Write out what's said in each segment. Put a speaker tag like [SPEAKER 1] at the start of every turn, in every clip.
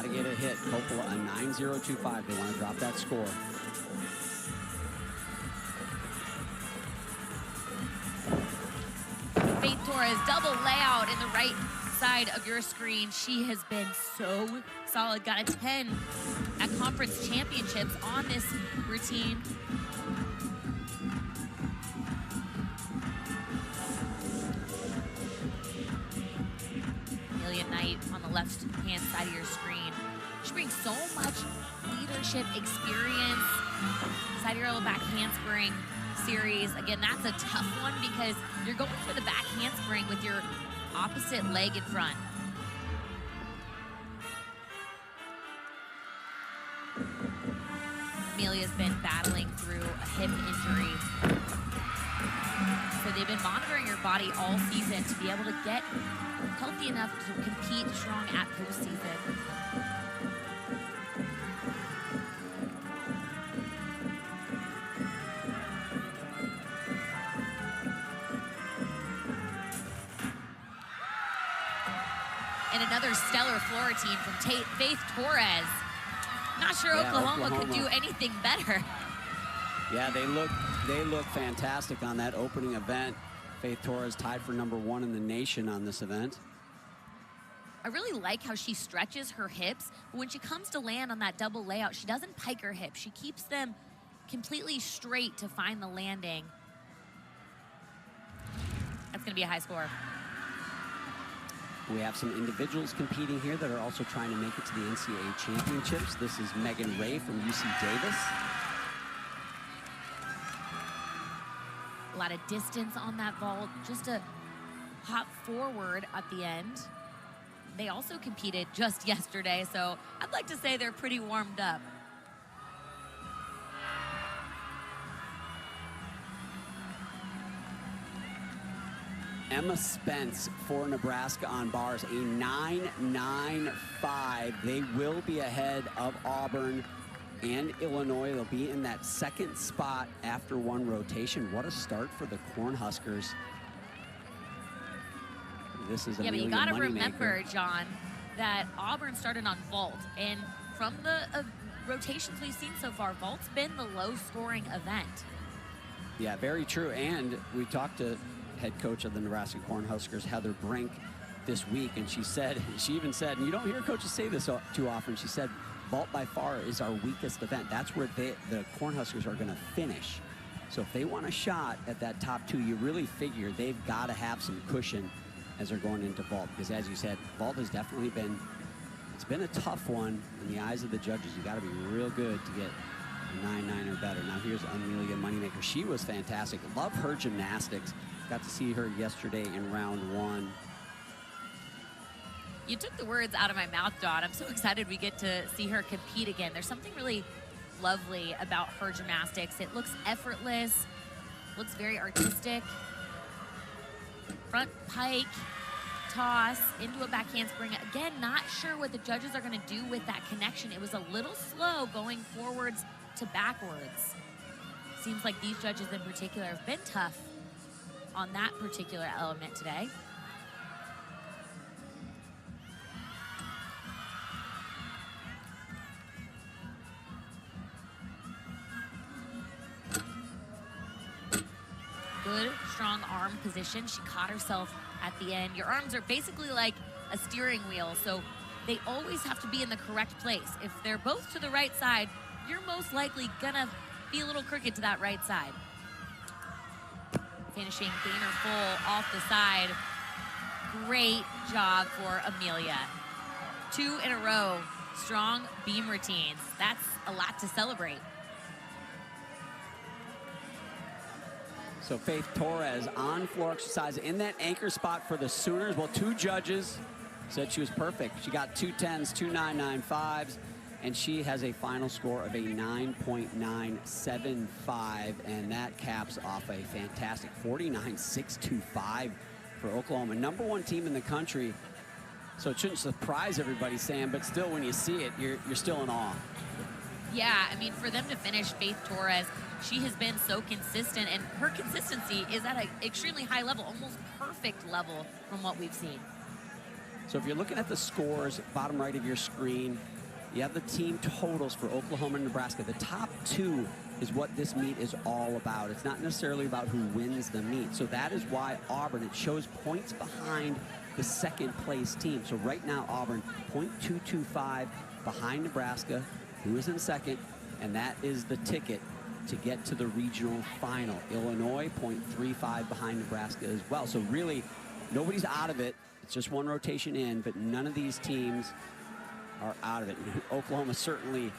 [SPEAKER 1] got to get a hit. Coppola, a 9.025. They want to drop that score.
[SPEAKER 2] Faith Torres, double layout in the right side of your screen. She has been so solid. Got a 10 at conference championships on this routine. Knight on the left-hand side of your screen. She brings so much leadership experience. Sidereal back handspring series. Again, that's a tough one because you're going for the back handspring with your opposite leg in front. Amelia's been battling through a hip injury. So they've been monitoring her body all season to be able to get healthy enough to compete strong at postseason. And another stellar floor routine from Faith Torres. Not sure Oklahoma could do anything better.
[SPEAKER 1] Yeah, they look fantastic on that opening event. Faith Torres tied for #1 in the nation on this event.
[SPEAKER 2] I really like how she stretches her hips, but when she comes to land on that double layout, she doesn't pike her hips. She keeps them completely straight to find the landing. That's gonna be a high score.
[SPEAKER 1] We have some individuals competing here that are also trying to make it to the NCAA championships. This is Megan Ray from UC Davis.
[SPEAKER 2] A lot of distance on that vault, just a hop forward at the end. They also competed just yesterday, so I'd like to say they're pretty warmed up.
[SPEAKER 1] Emma Spence for Nebraska on bars, a 9.95. They will be ahead of Auburn and Illinois. They'll be in that second spot after one rotation. What a start for the Cornhuskers. This is
[SPEAKER 2] yeah, but you got to remember, John, that Auburn started on vault, and from the rotations we've seen so far, vault's been the low-scoring event.
[SPEAKER 1] Yeah, very true. And we talked to head coach of the Nebraska Cornhuskers, Heather Brink, this week, and she even said, and you don't hear coaches say this too often, she said, vault by far is our weakest event. That's where the Cornhuskers are going to finish. So if they want a shot at that top two, you really figure they've got to have some cushion as they're going into vault, because as you said, vault has definitely been, it's been a tough one in the eyes of the judges. You got to be real good to get a 9.9 or better. Now here's Amelia Moneymaker. She was fantastic. Love her gymnastics. Got to see her yesterday in round 1.
[SPEAKER 2] You took the words out of my mouth, Dawn. I'm so excited we get to see her compete again. There's something really lovely about her gymnastics. It looks effortless, looks very artistic. Front pike, toss, into a back handspring. Again, not sure what the judges are going to do with that connection. It was a little slow going forwards to backwards. Seems like these judges in particular have been tough on that particular element today. Good, strong arm position. She caught herself at the end. Your arms are basically like a steering wheel, so they always have to be in the correct place. If they're both to the right side, you're most likely gonna be a little crooked to that right side. Finishing gainer full off the side. Great job for Amelia. 2 in a row, strong beam routines. That's a lot to celebrate.
[SPEAKER 1] So Faith Torres on floor exercise in that anchor spot for the Sooners. Well, 2 judges said she was perfect. She got 2 10s, 2 9.95s, and she has a final score of a 9.975, and that caps off a fantastic 49.625 for Oklahoma. #1 team in the country. So it shouldn't surprise everybody, Sam, but still when you see it, you're still in awe.
[SPEAKER 2] Yeah, I mean, for them to finish Faith Torres, she has been so consistent, and her consistency is at an extremely high level, almost perfect level from what we've seen.
[SPEAKER 1] So if you're looking at the scores, bottom right of your screen, you have the team totals for Oklahoma and Nebraska. The top two is what this meet is all about. It's not necessarily about who wins the meet. So that is why Auburn, it shows points behind the second place team. So right now, Auburn, .225 behind Nebraska, who is in second, and that is the ticket to get to the regional final. Illinois, .35 behind Nebraska as well. So really, nobody's out of it. It's just one rotation in, but none of these teams are out of it. Oklahoma certainly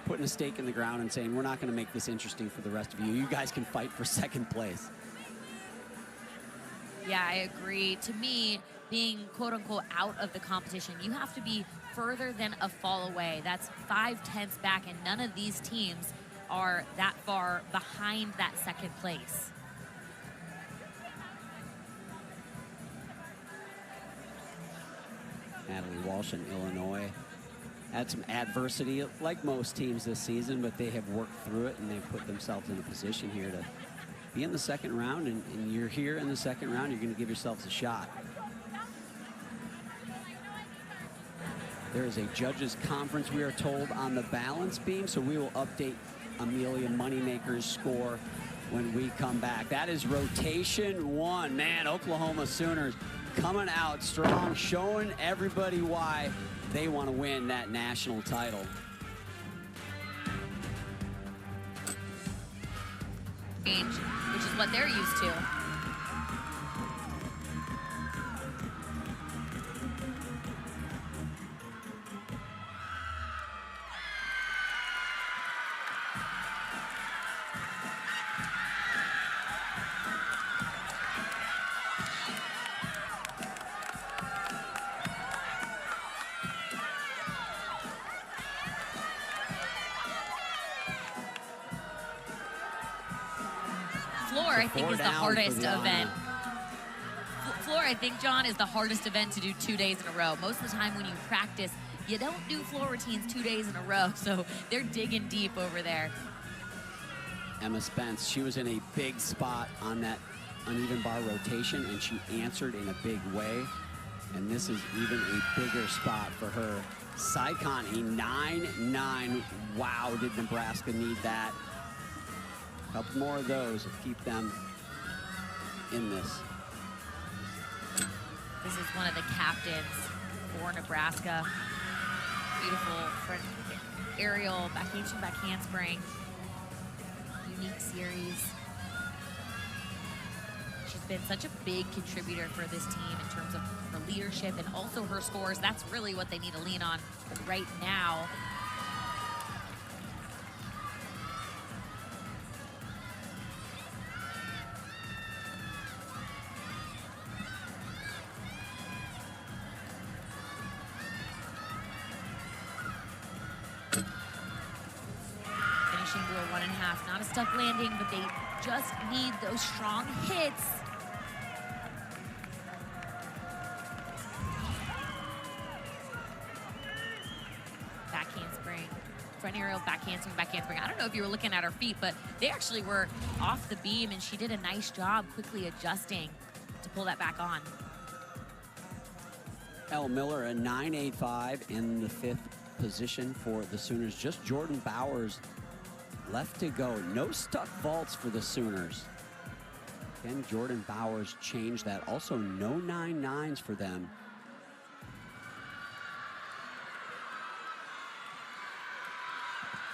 [SPEAKER 1] putting a stake in the ground and saying, we're not going to make this interesting for the rest of you. You guys can fight for second place.
[SPEAKER 2] Yeah, I agree. To me, being quote-unquote out of the competition, you have to be further than a fall away. That's 5/10 back, and none of these teams are that far behind that second place.
[SPEAKER 1] Natalie Walsh in Illinois had some adversity like most teams this season, but they have worked through it and they've put themselves in a position here to be in the second round, and you're here in the second round, you're going to give yourselves a shot. There is a judges conference, we are told, on the balance beam, so we will update Amelia Moneymaker's score when we come back. That is rotation one. Man, Oklahoma Sooners coming out strong, showing everybody why they want to win that national title.
[SPEAKER 2] Which is what they're used to. Floor, I think, is the hardest event. Floor, I think, John, is the hardest event to do 2 days in a row. Most of the time when you practice, you don't do floor routines 2 days in a row, so they're digging deep over there.
[SPEAKER 1] Emma Spence, she was in a big spot on that uneven bar rotation, and she answered in a big way. And this is even a bigger spot for her. Saikon, a 9-9. Wow, did Nebraska need that? A couple more of those to keep them in this.
[SPEAKER 2] This is one of the captains for Nebraska. Beautiful front aerial, back handspring. Unique series. She's been such a big contributor for this team in terms of her leadership and also her scores. That's really what they need to lean on right now. To a 1.5, not a stuck landing, but they just need those strong hits. Back handspring, front aerial, back handspring, back handspring. I don't know if you were looking at her feet, but they actually were off the beam, and she did a nice job quickly adjusting to pull that back on.
[SPEAKER 1] Elle Miller, a 9.85 in the 5th position for the Sooners. Just Jordan Bowers left to go. No stuck vaults for the Sooners. Can Jordan Bowers change that? Also, no 9.9s for them.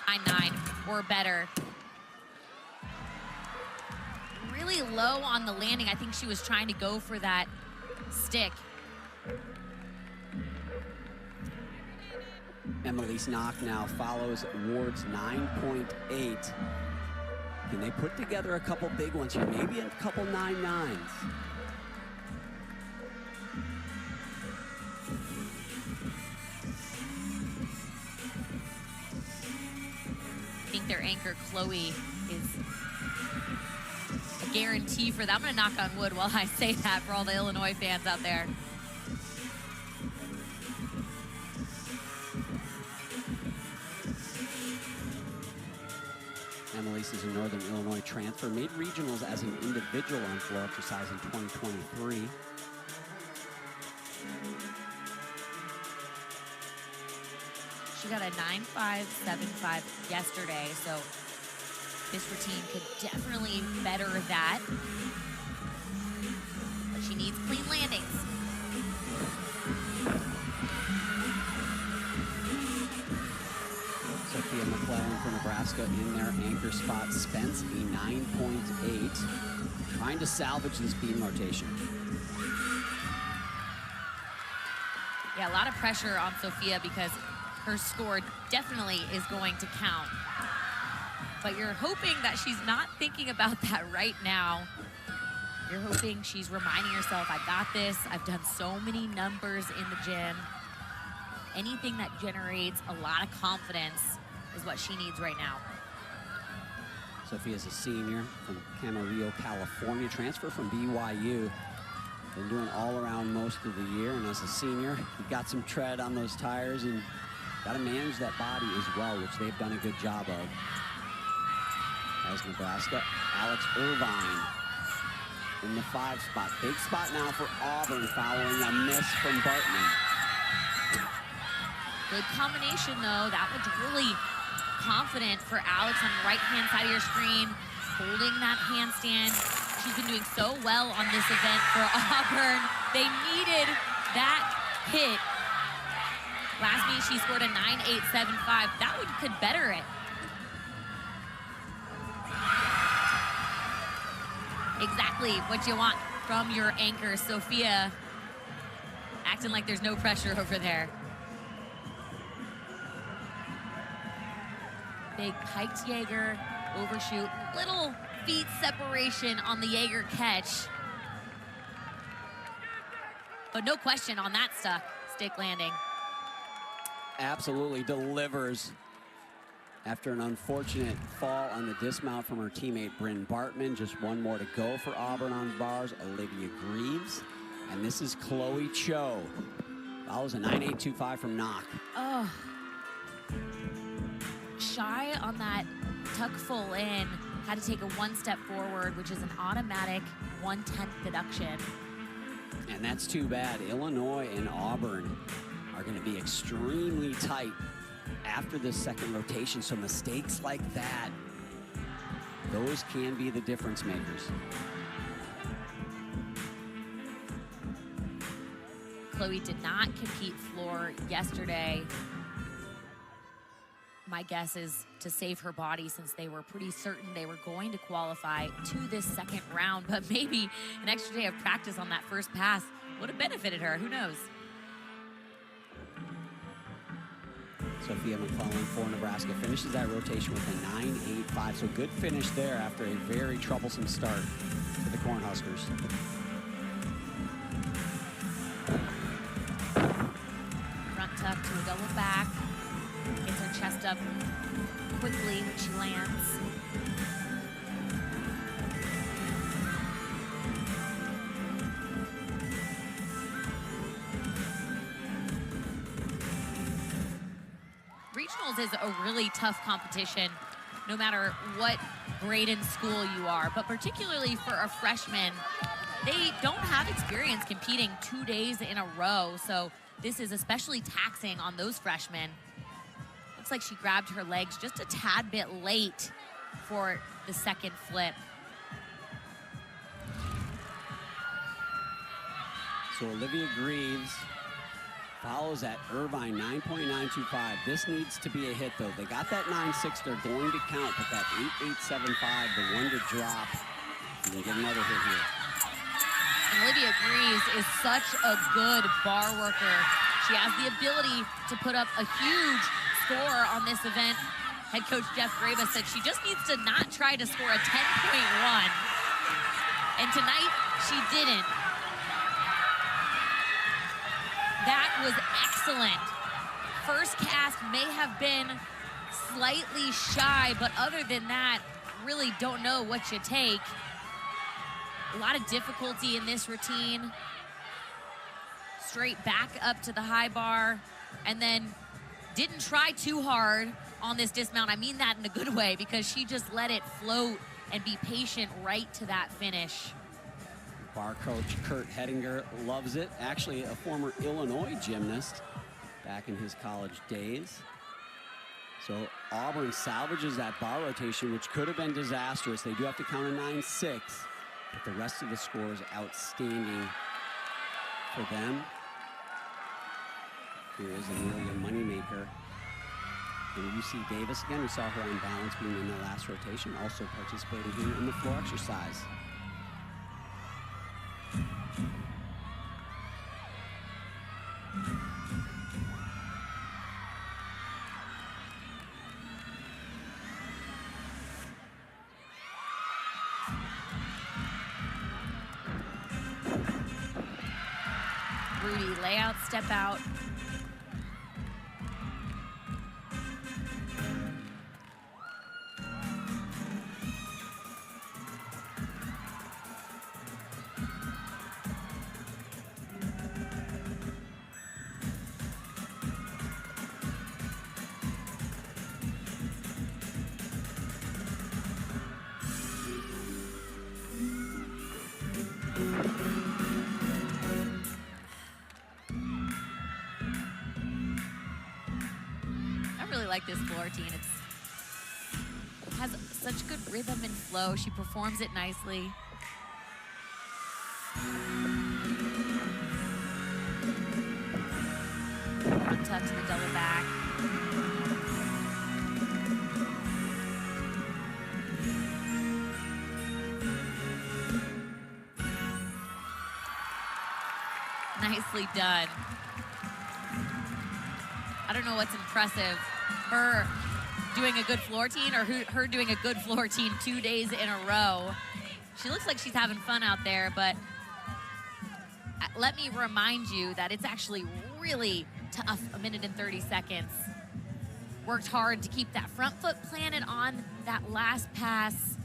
[SPEAKER 2] 9.9 or better. Really low on the landing. I think she was trying to go for that stick.
[SPEAKER 1] Emily's knock now follows Ward's 9.8. Can they put together a couple big ones here? Maybe a couple 9.9s.
[SPEAKER 2] I think their anchor, Chloe, is a guarantee for that. I'm going to knock on wood while I say that for all the Illinois fans out there.
[SPEAKER 1] Emelise is a Northern Illinois transfer, made regionals as an individual on floor exercise in 2023.
[SPEAKER 2] She got a 9.575 yesterday, so this routine could definitely better that. But she needs clean landings.
[SPEAKER 1] Sophia McClellan for Nebraska in their anchor spot. Spence, a 9.8. Trying to salvage this beam rotation.
[SPEAKER 2] Yeah, a lot of pressure on Sophia because her score definitely is going to count. But you're hoping that she's not thinking about that right now. You're hoping she's reminding herself, I got this. I've done so many numbers in the gym. Anything that generates a lot of confidence is what she needs right now.
[SPEAKER 1] Sophia's a senior from Camarillo, California, transfer from BYU. Been doing all around most of the year, and as a senior, you got some tread on those tires and got to manage that body as well, which they've done a good job of. As Nebraska, Alex Irvine in the 5 spot. Big spot now for Auburn following a miss from Bartman.
[SPEAKER 2] Good combination, though. That was really confident for Alex on the right-hand side of your screen, holding that handstand. She's been doing so well on this event for Auburn. They needed that hit. Last meet, she scored a 9.875. That one could better it. Exactly what you want from your anchor, Sophia. Acting like there's no pressure over there. Big piked Jaeger, overshoot, little feet separation on the Jaeger catch. But no question on that stick landing.
[SPEAKER 1] Absolutely delivers after an unfortunate fall on the dismount from her teammate Bryn Bartman. Just one more to go for Auburn on bars. Olivia Greaves. And this is Chloe Cho. Follows a 9.825 from Knock.
[SPEAKER 2] Oh. Shy on that tuck full in. Had to take a 1 step forward, which is an automatic 1/10 deduction.
[SPEAKER 1] And that's too bad. Illinois and Auburn are going to be extremely tight after this second rotation, so mistakes like that, those can be the difference makers.
[SPEAKER 2] Chloe did not compete floor yesterday. My guess is to save her body, since they were pretty certain they were going to qualify to this second round, but maybe an extra day of practice on that first pass would have benefited her, who knows?
[SPEAKER 1] Sophia McClellan for Nebraska finishes that rotation with a 9.85, so good finish there after a very troublesome start for the Cornhuskers.
[SPEAKER 2] Front tuck to a double back. Gets her chest up quickly when she lands. Regionals is a really tough competition, no matter what grade in school you are, but particularly for a freshman, they don't have experience competing 2 days in a row, so this is especially taxing on those freshmen. Looks like she grabbed her legs just a tad bit late for the second flip.
[SPEAKER 1] So Olivia Greaves follows at Irvine, 9.925. This needs to be a hit, though. They got that 9.6 they're going to count, but that 8.875, the one to drop, you can get another hit here.
[SPEAKER 2] And Olivia Greaves is such a good bar worker. She has the ability to put up a huge score on this event. Head coach Jeff Graba said she just needs to not try to score a 10.1. And tonight, she didn't. That was excellent. First cast may have been slightly shy, but other than that, really don't know what you take. A lot of difficulty in this routine. Straight back up to the high bar, and then didn't try too hard on this dismount. I mean that in a good way, because she just let it float and be patient right to that finish.
[SPEAKER 1] Bar coach Kurt Hettinger loves it. Actually, a former Illinois gymnast back in his college days. So Auburn salvages that bar rotation, which could have been disastrous. They do have to count a 9-6, but the rest of the score is outstanding for them. Here is Amelia Moneymaker. And UC Davis, again, we saw her on balance being in the last rotation, also participating here in the floor exercise.
[SPEAKER 2] Rudy, layout, step out. Like this floor routine. It has such good rhythm and flow. She performs it nicely. Front tuck to the double back. Nicely done. I don't know what's impressive. Her doing a good floor routine or her doing a good floor routine 2 days in a row. She looks like she's having fun out there, but let me remind you that it's actually really tough, 1 minute and 30 seconds. Worked hard to keep that front foot planted on that last pass.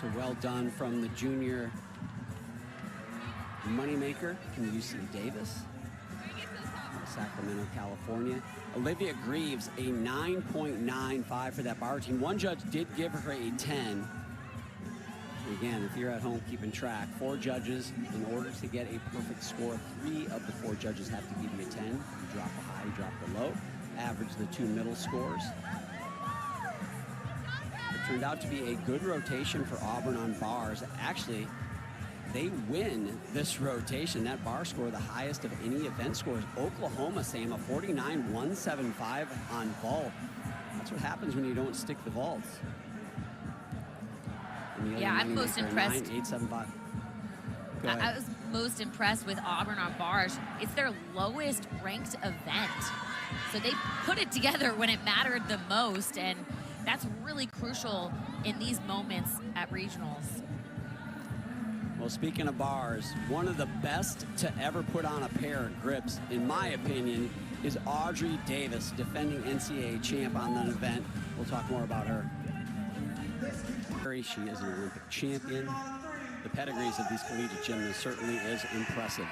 [SPEAKER 1] So well done from the junior Moneymaker from UC Davis, Sacramento, California. Olivia Greaves, a 9.95 for that bar routine. One judge did give her a 10. Again, if you're at home keeping track, 4 judges, in order to get a perfect score, 3 of the 4 judges have to give you a 10. You drop the high, you drop the low, average the 2 middle scores. It turned out to be a good rotation for Auburn on bars. Actually, they win this rotation. That bar score, the highest of any event scores. Oklahoma, Sam, a 49.175 on vault. That's what happens when you don't stick the vaults.
[SPEAKER 2] Yeah, I'm most impressed.
[SPEAKER 1] 9.875.
[SPEAKER 2] I was most impressed with Auburn on bars. It's their lowest ranked event. So they put it together when it mattered the most, and that's really crucial in these moments at regionals.
[SPEAKER 1] Well, speaking of bars, one of the best to ever put on a pair of grips, in my opinion, is Audrey Davis, defending NCAA champ on the event. We'll talk more about her. She is an Olympic champion. The pedigrees of these collegiate gymnasts certainly is impressive.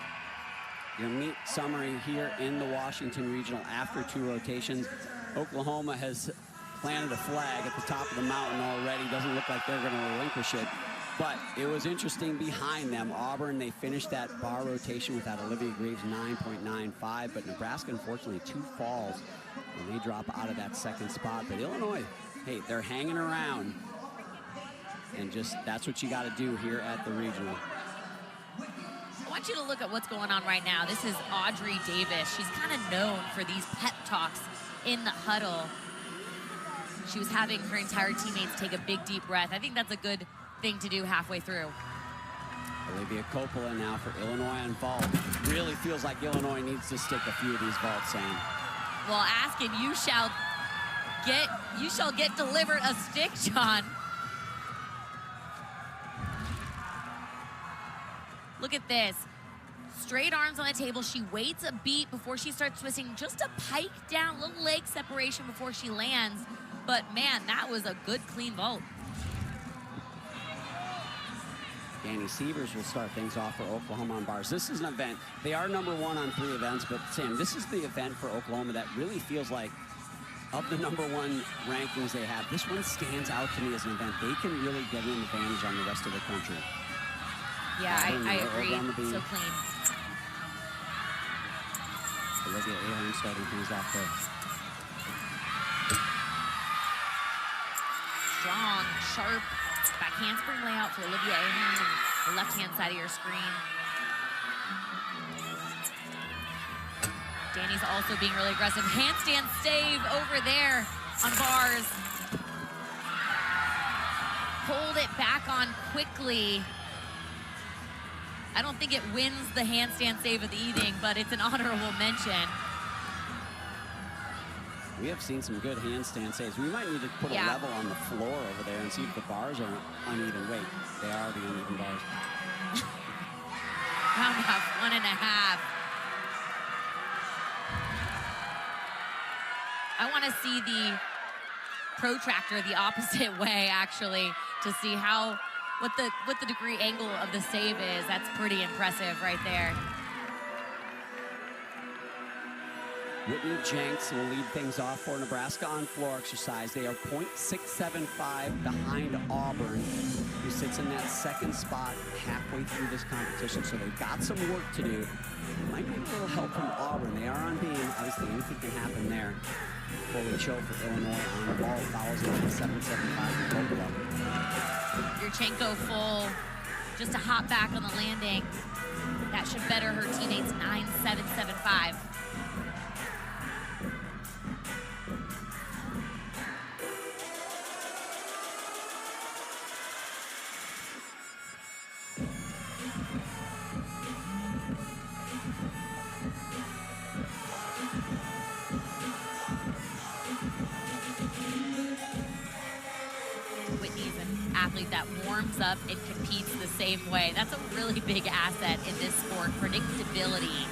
[SPEAKER 1] Your meet summary here in the Washington Regional after 2 rotations. Oklahoma has planted a flag at the top of the mountain already. Doesn't look like they're going to relinquish it. But it was interesting behind them. Auburn, they finished that bar rotation with that Olivia Greaves 9.95, but Nebraska, unfortunately, 2 falls, and they drop out of that second spot. But Illinois, hey, they're hanging around, and just that's what you got to do here at the regional.
[SPEAKER 2] I want you to look at what's going on right now. This is Audrey Davis. She's kind of known for these pep talks in the huddle. She was having her entire teammates take a big, deep breath. I think that's a good thing to do halfway through.
[SPEAKER 1] Olivia Coppola now for Illinois on vault. Really feels like Illinois needs to stick a few of these vaults, Sam.
[SPEAKER 2] Well, ask and you shall get delivered a stick, John. Look at this. Straight arms on the table. She waits a beat before she starts twisting. Just a pike down, little leg separation before she lands. But man, that was a good, clean vault.
[SPEAKER 1] Danny Sievers will start things off for Oklahoma on bars. This is an event. They are #1 on 3 events, but Sam, this is the event for Oklahoma that really feels like, of the #1 rankings they have, this one stands out to me as an event. They can really get an advantage on the rest of the country.
[SPEAKER 2] Yeah, I agree. So clean.
[SPEAKER 1] Olivia Ahern starting things off there.
[SPEAKER 2] Strong, sharp back handspring layout for Olivia Ahern on the left-hand side of your screen. Danny's also being really aggressive. Handstand stave over there on bars. Hold it back on quickly. I don't think it wins the handstand save of the evening, but it's an honorable mention.
[SPEAKER 1] We have seen some good handstand saves. We might need to put a level on the floor over there and see if the bars are uneven. Wait, they are the uneven bars.
[SPEAKER 2] Roundhouse 1.5. I want to see the protractor the opposite way, actually, to see what the degree angle of the save is. That's pretty impressive right there.
[SPEAKER 1] Whitney Jenks will lead things off for Nebraska on floor exercise. They are .675 behind Auburn, who sits in that second spot halfway through this competition. So they've got some work to do. Might need a little help from Auburn. They are on beam. Obviously, anything can happen there. Before we show for Illinois on the ball. Fouls at 7.75 for Coca.
[SPEAKER 2] Yurchenko full. Just a hop back on the landing. That should better her teammates 9.775. That warms up and competes the same way. That's a really big asset in this sport, predictability.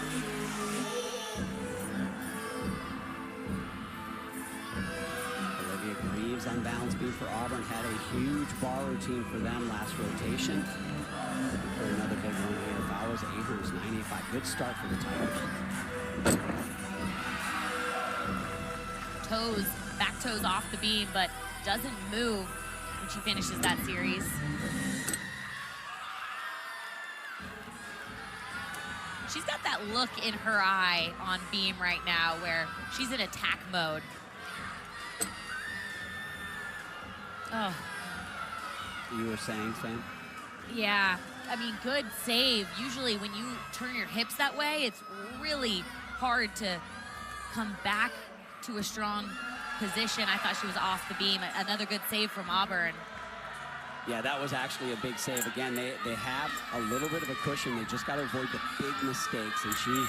[SPEAKER 1] Olivia Greaves on balance beam for Auburn had a huge bar routine for them last rotation. For another big one here, Fowler's Ahern's 9.85. Good start for the Tigers.
[SPEAKER 2] Toes, back toes off the beam, but doesn't move when she finishes that series. She's got that look in her eye on beam right now where she's in attack mode. Oh.
[SPEAKER 1] You were saying, Sam?
[SPEAKER 2] Yeah, I mean, good save. Usually when you turn your hips that way, it's really hard to come back to a strong position. I thought she was off the beam. Another good save from Auburn.
[SPEAKER 1] Yeah, that was actually a big save. Again, they have a little bit of a cushion. They just got to avoid the big mistakes, and she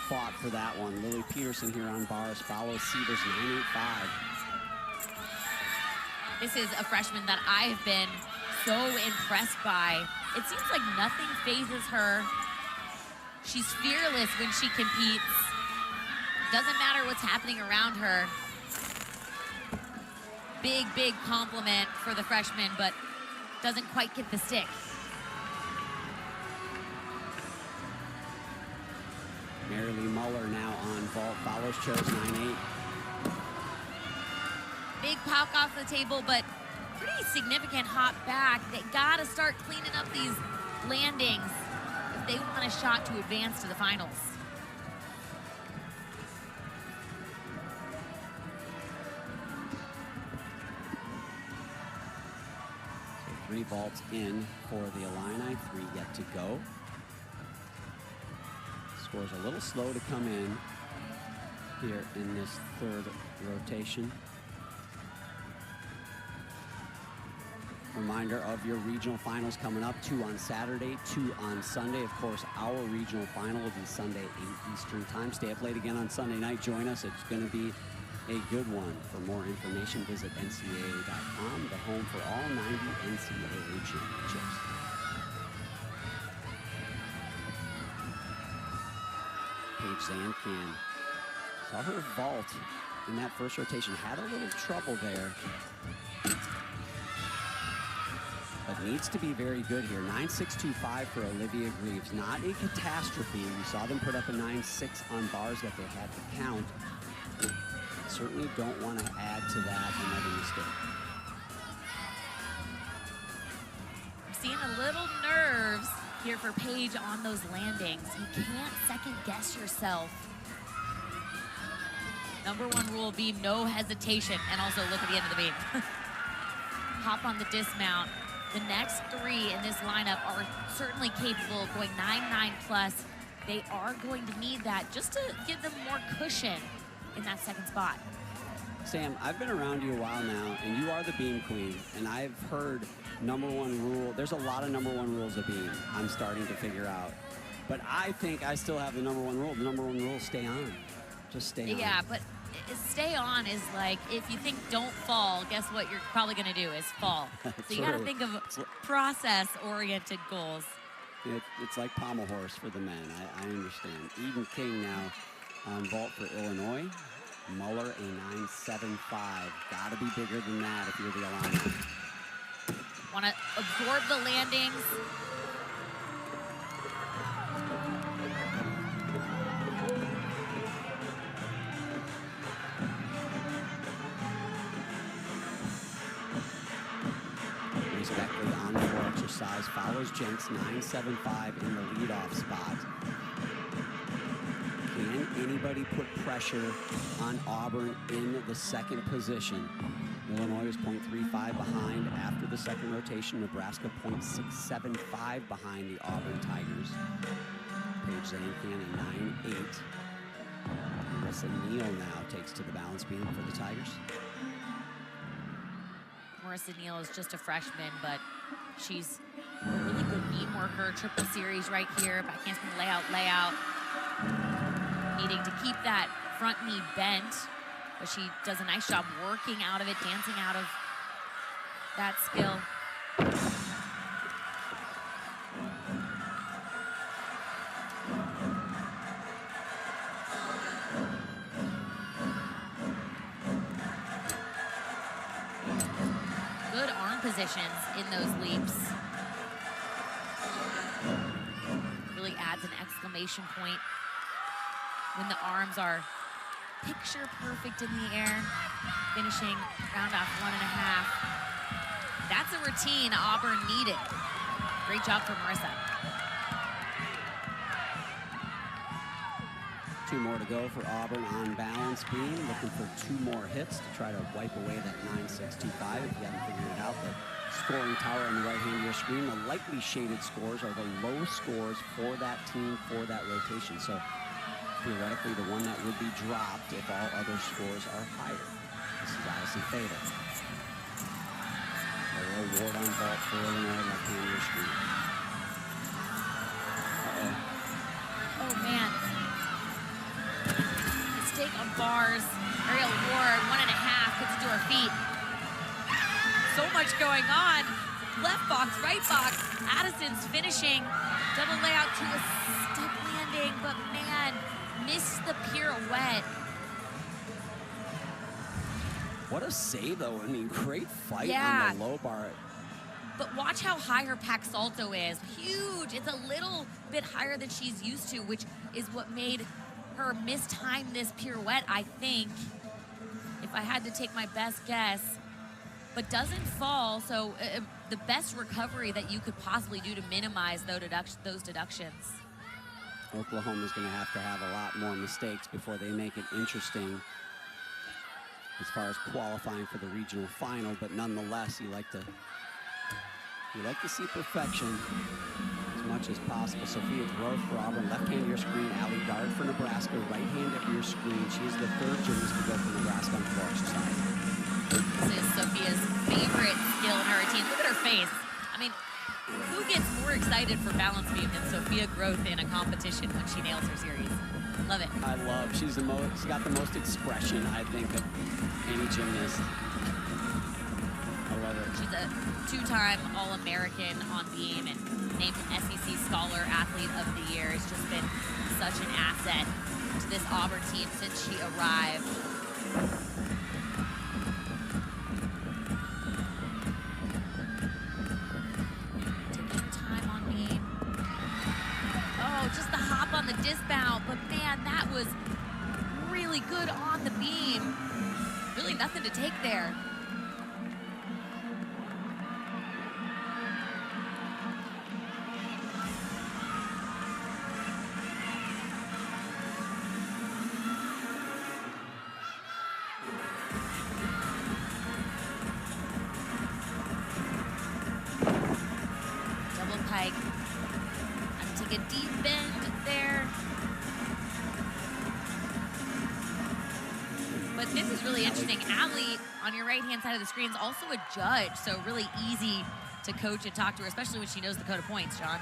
[SPEAKER 1] fought for that one. Lily Peterson here on bars follows Severs 9.85.
[SPEAKER 2] This is a freshman that I've been so impressed by. It seems like nothing phases her. She's fearless when she competes. Doesn't matter what's happening around her. Big, big compliment for the freshman, but doesn't quite get the stick.
[SPEAKER 1] Mary Lee Muller now on vault. Fowler's chose 9.8.
[SPEAKER 2] Big poke off the table, but pretty significant hop back. They gotta start cleaning up these landings if they want a shot to advance to the finals.
[SPEAKER 1] So 3 vaults in for the Illini, 3 yet to go. Scores a little slow to come in here in this third rotation. Reminder of your regional finals coming up, 2 on Saturday, 2 on Sunday. Of course, our regional final will be Sunday, 8 Eastern time. Stay up late again on Sunday night. Join us. It's going to be a good one. For more information, visit NCAA.com, the home for all 90 NCAA championships. Paige Zancan saw her vault in that first rotation. Had a little trouble there, but needs to be very good here. 9.625 for Olivia Greaves. Not a catastrophe. We saw them put up a 9.6 on bars that they had to count. Certainly don't want to add to that another mistake.
[SPEAKER 2] I'm seeing a little nerves here for Paige on those landings. You can't second guess yourself. Number one rule, beam, no hesitation, and also look at the end of the beam. Hop on the dismount. The next three in this lineup are certainly capable of going 9-9 plus. They are going to need that just to give them more cushion in that second spot.
[SPEAKER 1] Sam, I've been around you a while now, and you are the beam queen, and I've heard number one rule. There's a lot of number one rules of beam I'm starting to figure out. But I think I still have the number one rule. The number one rule is stay on. Just stay on.
[SPEAKER 2] Yeah, but stay on is like, if you think don't fall, guess what you're probably going to do is fall. So you got to think of process-oriented goals.
[SPEAKER 1] It's like pommel horse for the men. I understand. Eden King now on vault for Illinois. Muller a 9.75. Got to be bigger than that if you're the Illini.
[SPEAKER 2] Want to absorb the landings.
[SPEAKER 1] Respectfully on floor exercise. Follows Jenks 9.75 in the leadoff spot. Can anybody put pressure on Auburn in the second position? Illinois is 0.35 behind after the second rotation. Nebraska 0.675 behind the Auburn Tigers. Paige Zancan a 9.8. Marissa Neal now takes to the balance beam for the Tigers.
[SPEAKER 2] Marissa Neal is just a freshman, but she's a really good beam worker. Triple series right here. Back handspring layout. Needing to keep that front knee bent, but she does a nice job working out of it, dancing out of that skill. Good arm positions in those leaps. Really adds an exclamation point when the arms are picture perfect in the air, finishing round off 1.5. That's a routine Auburn needed. Great job for Marissa.
[SPEAKER 1] 2 more to go for Auburn on balance beam. Looking for 2 more hits to try to wipe away that 9.625. If you haven't figured it out, the scoring tower on the right hand of your screen, the lightly shaded scores are the low scores for that team for that rotation. So theoretically, the one that would be dropped if all other scores are higher. This is Addison Fader. A Ward on vault for Illinois, left hand of your screen.
[SPEAKER 2] Oh, man. Mistake on bars. Ariel Ward, 1.5, gets it to her feet. So much going on. Left box, right box. Addison's finishing. Double layout to a step landing, but man, missed the pirouette.
[SPEAKER 1] What a save, though. I mean, great fight on the low bar.
[SPEAKER 2] But watch how high her pack salto is. Huge. It's a little bit higher than she's used to, which is what made her mistime this pirouette, I think, if I had to take my best guess. But doesn't fall, so the best recovery that you could possibly do to minimize those deductions.
[SPEAKER 1] Oklahoma's going to have a lot more mistakes before they make it interesting as far as qualifying for the regional final, but nonetheless, you like to see perfection as much as possible. Sophia Groth for Auburn, left hand of your screen. Allie Dard for Nebraska, right hand of your screen. She is the 3rd gymnast to go for Nebraska on floor exercise.
[SPEAKER 2] This is Sophia's favorite skill in her routine. Look at her face. I mean, who gets more excited for balance beam than Sophia Groth in a competition when she nails her series? Love it.
[SPEAKER 1] I love. She's got the most expression, I think, of any gymnast. I love it.
[SPEAKER 2] She's a 2-time All-American on beam and named SEC Scholar Athlete of the Year. It's just been such an asset to this Auburn team since she arrived. Just the hop on the dismount, but man, that was really good on the beam. Really nothing to take there. really interesting. Allie, on your right-hand side of the screen, is also a judge, so really easy to coach and talk to her, especially when she knows the code of points, John.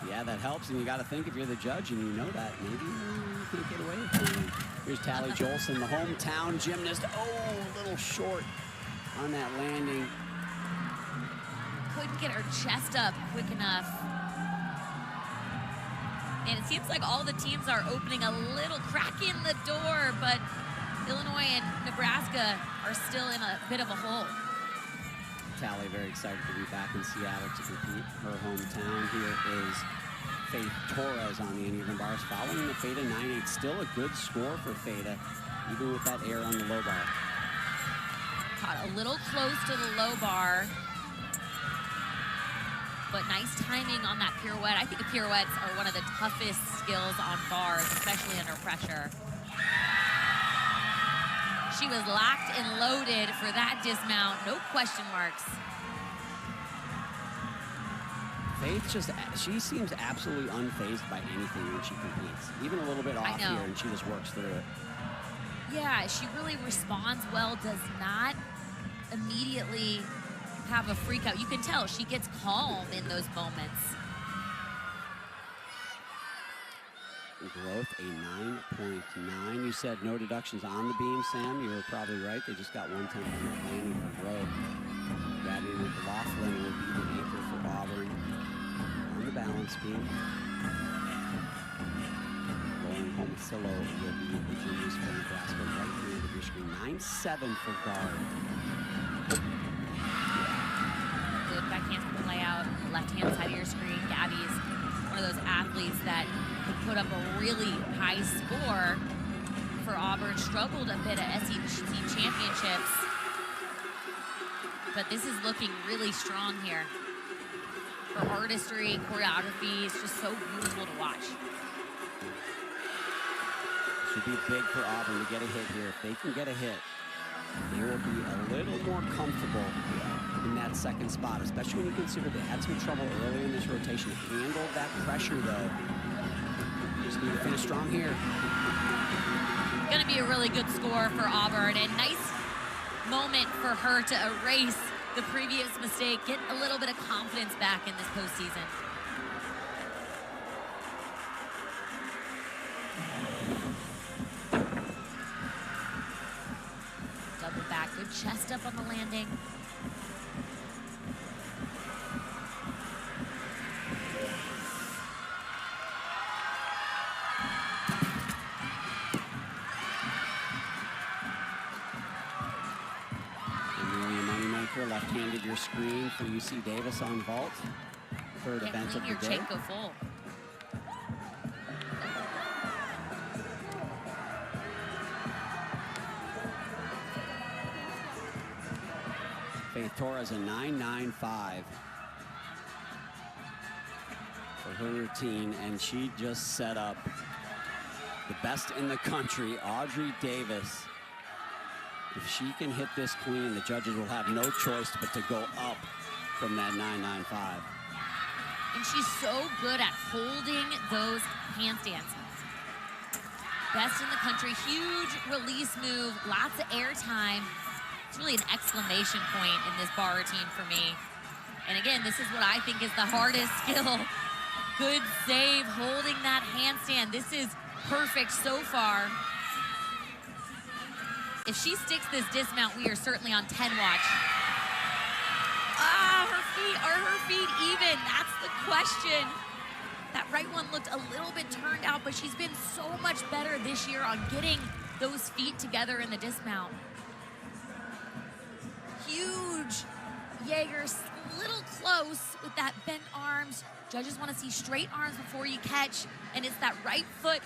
[SPEAKER 1] Yeah, that helps, and you got to think if you're the judge and you know that, maybe you can't get away with it. Here's Tally Jolson, the hometown gymnast. Oh, a little short on that landing.
[SPEAKER 2] Couldn't get her chest up quick enough. And it seems like all the teams are opening a little crack in the door, but Illinois and Nebraska are still in a bit of a hole.
[SPEAKER 1] Tally very excited to be back in Seattle to compete. Her hometown. Here is Faith Torres on the uneven bars, following the Feta 9.8. Still a good score for Feta, even with that air on the low bar.
[SPEAKER 2] Caught a little close to the low bar, but nice timing on that pirouette. I think the pirouettes are one of the toughest skills on bars, especially under pressure. She was locked and loaded for that dismount, no question marks.
[SPEAKER 1] Faith she seems absolutely unfazed by anything when she competes. Even a little bit off here, and she just works through it.
[SPEAKER 2] Yeah, she really responds well, does not immediately have a freak out. You can tell she gets calm in those moments.
[SPEAKER 1] Growth, a 9.9. You said no deductions on the beam, Sam. You were probably right. They just got 1/10 on the landing for growth. Gabby McLaughlin will be the anchor for Auburn on the balance beam. Lauren Homicillo will be the juniors for Nebraska right here at your screen. 9.7 for guard.
[SPEAKER 2] Good backhand layout, left-hand side of your screen. Gabby's one of those athletes that could put up a really high score for Auburn. Struggled a bit at SEC championships, but this is looking really strong here. Her artistry, choreography is just so beautiful to watch.
[SPEAKER 1] Should be big for Auburn to get a hit here. If they can get a hit, they will be a little more comfortable in that second spot, especially when you consider they had some trouble earlier in this rotation. Handled that pressure, though. Just need to finish strong here.
[SPEAKER 2] Going to be a really good score for Auburn, and nice moment for her to erase the previous mistake, get a little bit of confidence back in this postseason. Double back, good chest up on the landing.
[SPEAKER 1] Left-handed your screen for UC Davis on vault. Third event of the
[SPEAKER 2] your
[SPEAKER 1] day.
[SPEAKER 2] check go full.
[SPEAKER 1] Faith Torres a 9.95 for her routine, and she just set up the best in the country, Audrey Davis. If she can hit this clean, the judges will have no choice but to go up from that 9.95.
[SPEAKER 2] And she's so good at holding those handstands. Best in the country, huge release move, lots of air time. It's really an exclamation point in this bar routine for me. And again, this is what I think is the hardest skill. Good save, holding that handstand. This is perfect so far. If she sticks this dismount, we are certainly on 10 watch. Ah, are her feet even? That's the question. That right one looked a little bit turned out, but she's been so much better this year on getting those feet together in the dismount. Huge Jaeger's a little close with that bent arms. Judges want to see straight arms before you catch, and it's that right foot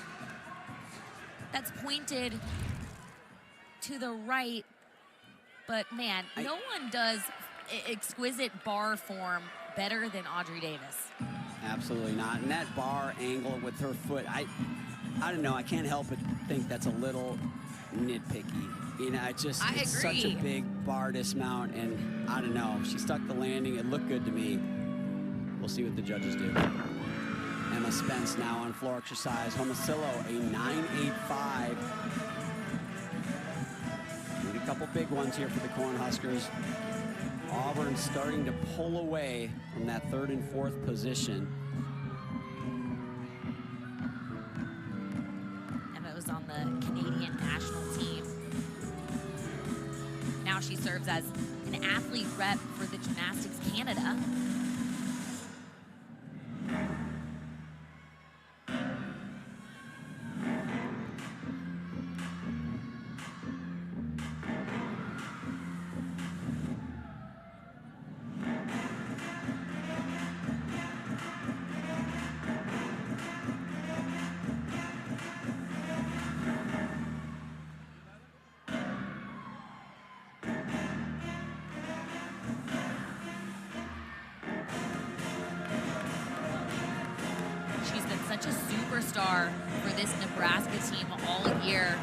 [SPEAKER 2] that's pointed to the right, but man, no one does exquisite bar form better than Audrey Davis.
[SPEAKER 1] Absolutely not. And that bar angle with her foot, I don't know, I can't help but think that's a little nitpicky. You know, it's such a big bar dismount, and I don't know, she stuck the landing. It looked good to me. We'll see what the judges do. Emma Spence now on floor exercise. Homicillo, a 9.85. couple big ones here for the Cornhuskers. Auburn starting to pull away from that 3rd and 4th position.
[SPEAKER 2] Emma was on the Canadian national team. Now she serves as an athlete rep for the Gymnastics Canada. Such a superstar for this Nebraska team all year.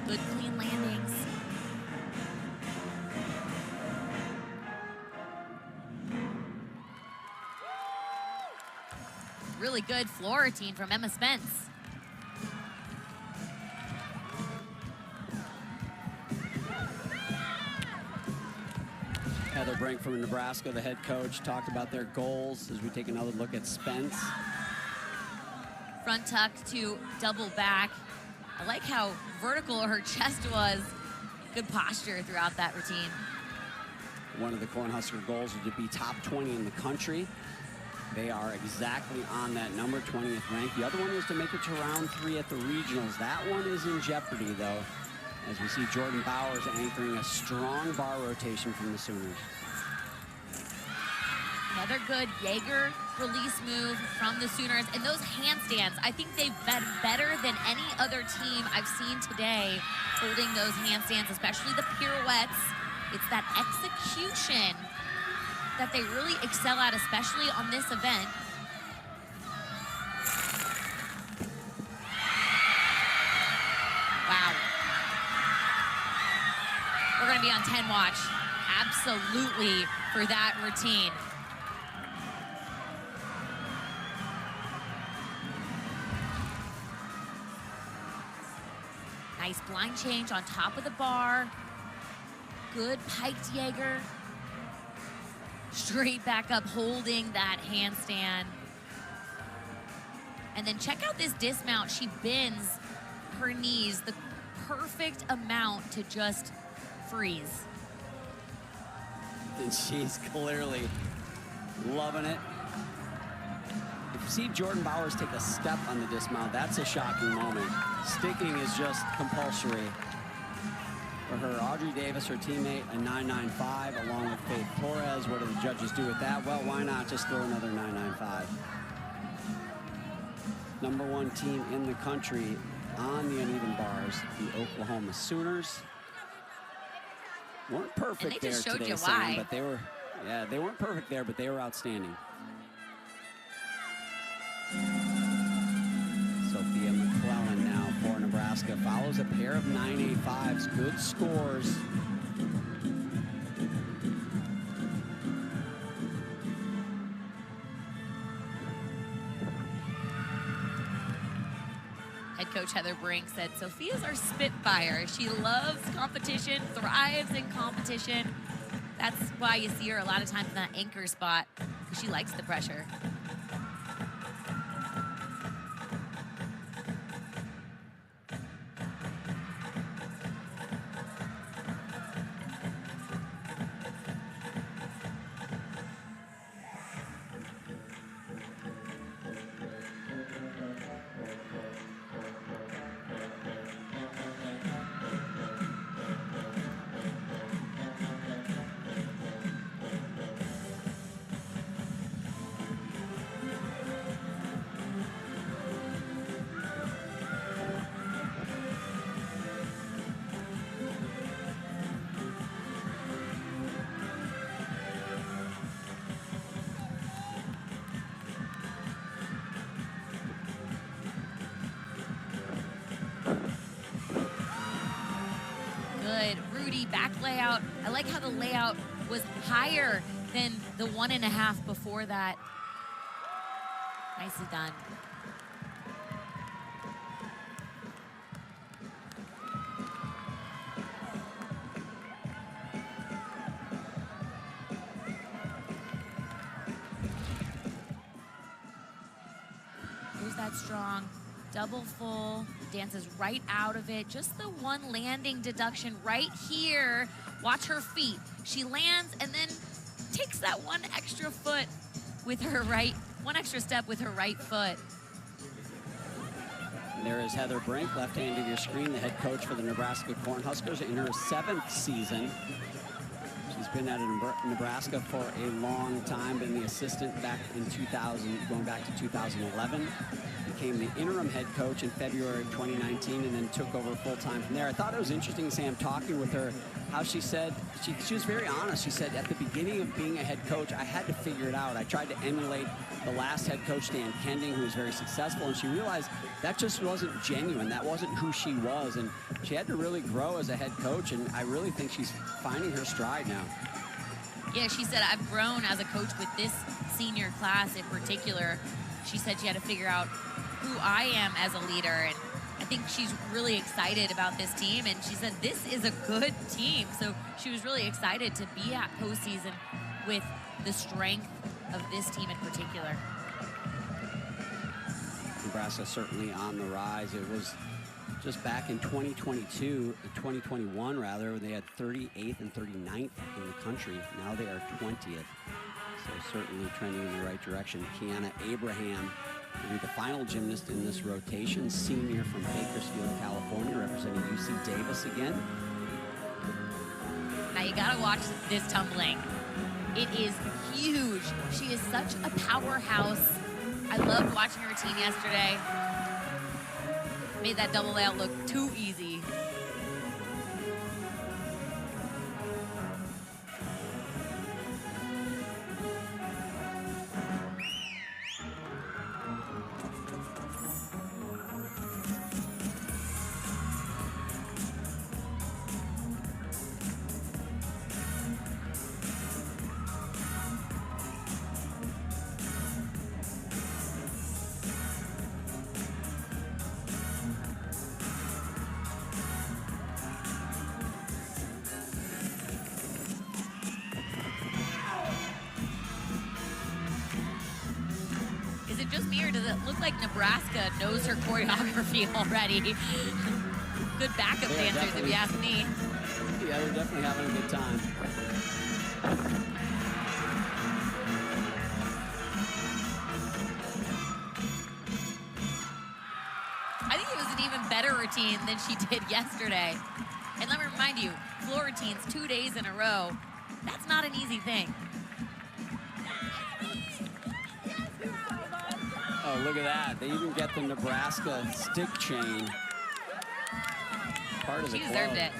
[SPEAKER 2] Good clean landings. Really good floor routine from Emma Spence.
[SPEAKER 1] Heather Brink from Nebraska, the head coach, talked about their goals as we take another look at Spence.
[SPEAKER 2] Front tuck to double back. I like how vertical her chest was. Good posture throughout that routine.
[SPEAKER 1] One of the Cornhusker goals is to be top 20 in the country. They are exactly on that number, 20th rank. The other one is to make it to round 3 at the regionals. That one is in jeopardy, though, as we see Jordan Bowers anchoring a strong bar rotation from the Sooners.
[SPEAKER 2] Another good Jaeger release move from the Sooners. And those handstands, I think they've been better than any other team I've seen today holding those handstands, especially the pirouettes. It's that execution that they really excel at, especially on this event. Wow. We're gonna be on 10 watch, absolutely, for that routine. Nice blind change on top of the bar. Good piked Jaeger. Straight back up, holding that handstand. And then check out this dismount. She bends her knees the perfect amount to just freeze.
[SPEAKER 1] And she's clearly loving it. If you see Jordan Bowers take a step on the dismount, that's a shocking moment. Sticking is just compulsory. For her, Audrey Davis, her teammate, a 9.95 along with Faith Torres. What do the judges do with that? Well, why not just throw another 9.95? Number 1 team in the country on the uneven bars, the Oklahoma Sooners. Weren't perfect there today, Sam, but they were, yeah, they weren't perfect there, but they were outstanding. Sophia McClellan now for Nebraska follows a pair of 9.85s, good scores.
[SPEAKER 2] Head coach Heather Brink said, Sophia's our spitfire. She loves competition, thrives in competition. That's why you see her a lot of times in that anchor spot, because she likes the pressure. Back layout. I like how the layout was higher than the 1.5 before that. Nicely done. Here's that strong double full, dances right out of it. Just the one landing deduction right here. Watch her feet. She lands and then takes that one extra foot with her one extra step with her right foot.
[SPEAKER 1] And there is Heather Brink, left hand of your screen, the head coach for the Nebraska Cornhuskers in her 7th season. She's been at Nebraska for a long time, been the assistant back in 2000, going back to 2011. Became the interim head coach in February of 2019 and then took over full-time from there. I thought it was interesting, Sam, talking with her, how she said, she was very honest. She said, at the beginning of being a head coach, I had to figure it out. I tried to emulate the last head coach, Dan Kending, who was very successful, and she realized that just wasn't genuine. That wasn't who she was, and she had to really grow as a head coach, and I really think she's finding her stride now.
[SPEAKER 2] Yeah, she said, I've grown as a coach with this senior class in particular. She said she had to figure out who I am as a leader, and I think she's really excited about this team, and she said this is a good team. So she was really excited to be at postseason with the strength of this team in particular.
[SPEAKER 1] Nebraska certainly on the rise. It was just back in 2021 rather, they had 38th and 39th in the country. Now they are 20th. So certainly trending in the right direction. Kiana Abraham will be the final gymnast in this rotation, senior from Bakersfield, California, representing UC Davis again.
[SPEAKER 2] Now you gotta watch this tumbling. It is huge. She is such a powerhouse. I loved watching her routine yesterday. Made that double layout look too easy. Just me, or does it look like Nebraska knows her choreography already? Good backup dancers, if you ask me.
[SPEAKER 1] Yeah, they're definitely having a good time.
[SPEAKER 2] I think it was an even better routine than she did yesterday. And let me remind you, floor routines 2 days in a row, that's not an easy thing.
[SPEAKER 1] Oh, look at that. They even get the Nebraska stick chain. Part of the
[SPEAKER 2] She deserved it.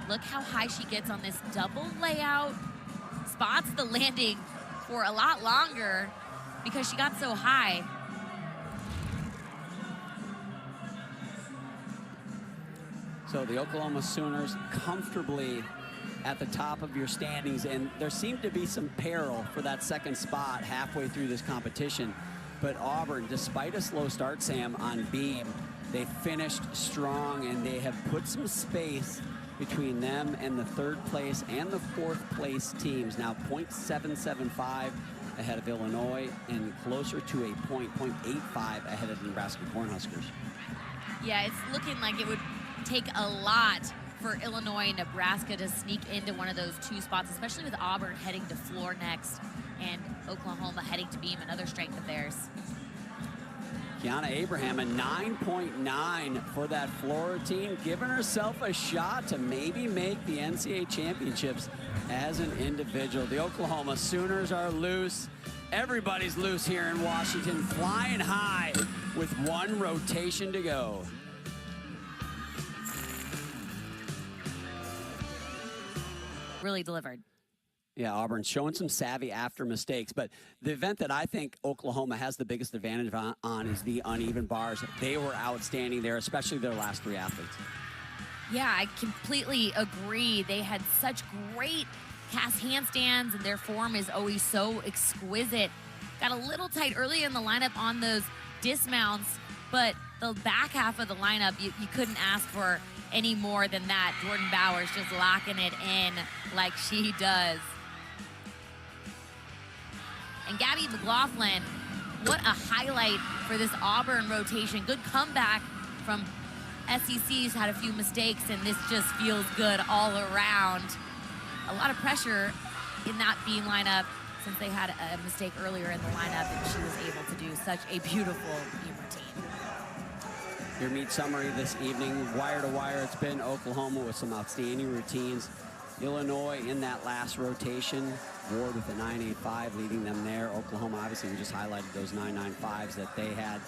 [SPEAKER 2] Look how high she gets on this double layout. Spots the landing for a lot longer because she got so high.
[SPEAKER 1] So the Oklahoma Sooners comfortably at the top of your standings, and there seemed to be some peril for that second spot halfway through this competition. But Auburn, despite a slow start, Sam, on beam, they finished strong, and they have put some space between them and the 3rd place and the 4th place teams. Now 0.775 ahead of Illinois and closer to a 0.85 ahead of the Nebraska Cornhuskers.
[SPEAKER 2] Yeah, it's looking like it would take a lot for Illinois and Nebraska to sneak into one of those 2 spots, especially with Auburn heading to floor next and Oklahoma heading to beam, another strength of theirs.
[SPEAKER 1] Kiana Abraham, a 9.9 for that floor routine, giving herself a shot to maybe make the NCAA championships as an individual. The Oklahoma Sooners are loose. Everybody's loose here in Washington, flying high with 1 rotation to go.
[SPEAKER 2] Really delivered.
[SPEAKER 1] Yeah, Auburn's showing some savvy after mistakes, but the event that I think Oklahoma has the biggest advantage on is the uneven bars. They were outstanding there, especially their last 3 athletes.
[SPEAKER 2] Yeah, I completely agree. They had such great cast handstands, and their form is always so exquisite. Got a little tight early in the lineup on those dismounts, but the back half of the lineup, you couldn't ask for any more than that. Jordan Bowers just locking it in like she does. And Gabby McLaughlin, what a highlight for this Auburn rotation. Good comeback from SEC's had a few mistakes, and this just feels good all around. A lot of pressure in that beam lineup since they had a mistake earlier in the lineup, and she was able to do such a beautiful beam routine.
[SPEAKER 1] Your meet summary this evening, wire to wire, it's been Oklahoma with some outstanding routines. Illinois in that last rotation, Ward with a 9.85 leading them there. Oklahoma, obviously, we just highlighted those 9.95s that they had.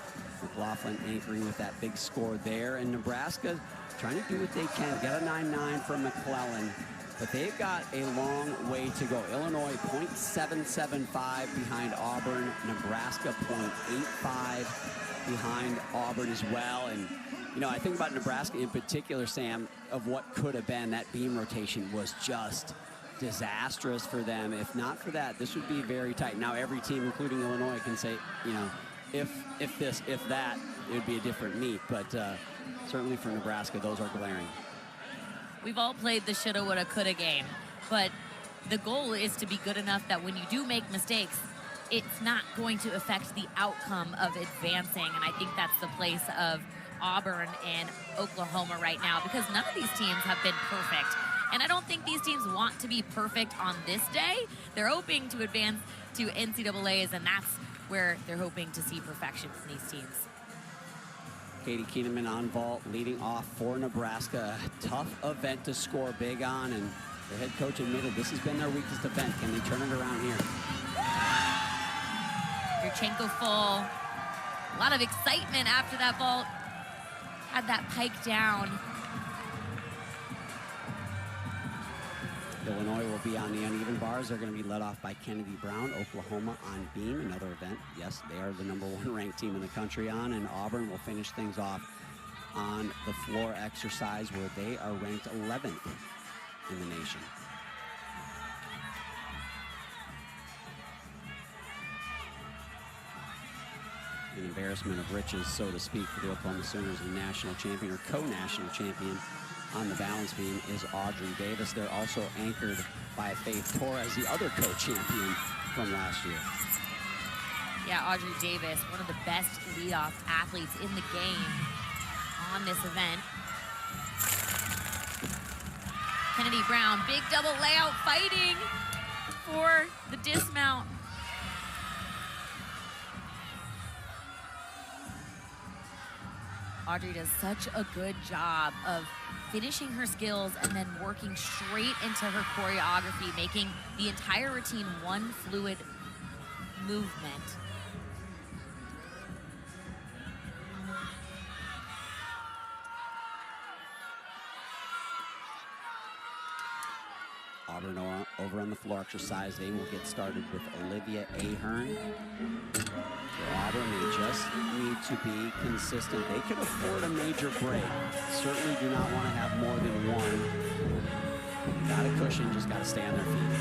[SPEAKER 1] McLaughlin anchoring with that big score there. And Nebraska trying to do what they can. Get a 9.9 from McClellan, but they've got a long way to go. Illinois, .775 behind Auburn. Nebraska, .85 behind Auburn as well. And you know, I think about Nebraska in particular, Sam, of what could have been. That beam rotation was just disastrous for them. If not for that, this would be very tight. Now every team, including Illinois, can say, you know, if this, if that, it would be a different meet. But certainly for Nebraska, those are glaring.
[SPEAKER 2] We've all played the shoulda, woulda, coulda game, but the goal is to be good enough that when you do make mistakes, it's not going to affect the outcome of advancing. And I think that's the place of Auburn and Oklahoma right now, because none of these teams have been perfect. And I don't think these teams want to be perfect on this day. They're hoping to advance to NCAAs, and that's where they're hoping to see perfection from these teams.
[SPEAKER 1] Katie Keeneman on vault, leading off for Nebraska. A tough event to score big on, and the head coach admitted this has been their weakest event. Can they turn it around here?
[SPEAKER 2] Yurchenko full. A lot of excitement after that vault. Had that pike down.
[SPEAKER 1] Illinois will be on the uneven bars. They're going to be led off by Kennedy Brown. Oklahoma on beam, another event. Yes, they are the #1 ranked team in the country on, and Auburn will finish things off on the floor exercise where they are ranked 11th in the nation. An embarrassment of riches, so to speak, for the Oklahoma Sooners. The national champion, or co-national champion, on the balance beam is Audrey Davis. They're also anchored by Faith Torres, the other co-champion from last year.
[SPEAKER 2] Yeah, Audrey Davis, one of the best leadoff athletes in the game on this event. Kennedy Brown, big double layout, fighting for the dismount. Audrey does such a good job of finishing her skills and then working straight into her choreography, making the entire routine one fluid movement.
[SPEAKER 1] Auburn over on the floor exercise. They will get started with Olivia Ahern. For Auburn, they just need to be consistent. They could afford a major break. Certainly do not want to have more than one. Got a cushion, just got to stay on their feet.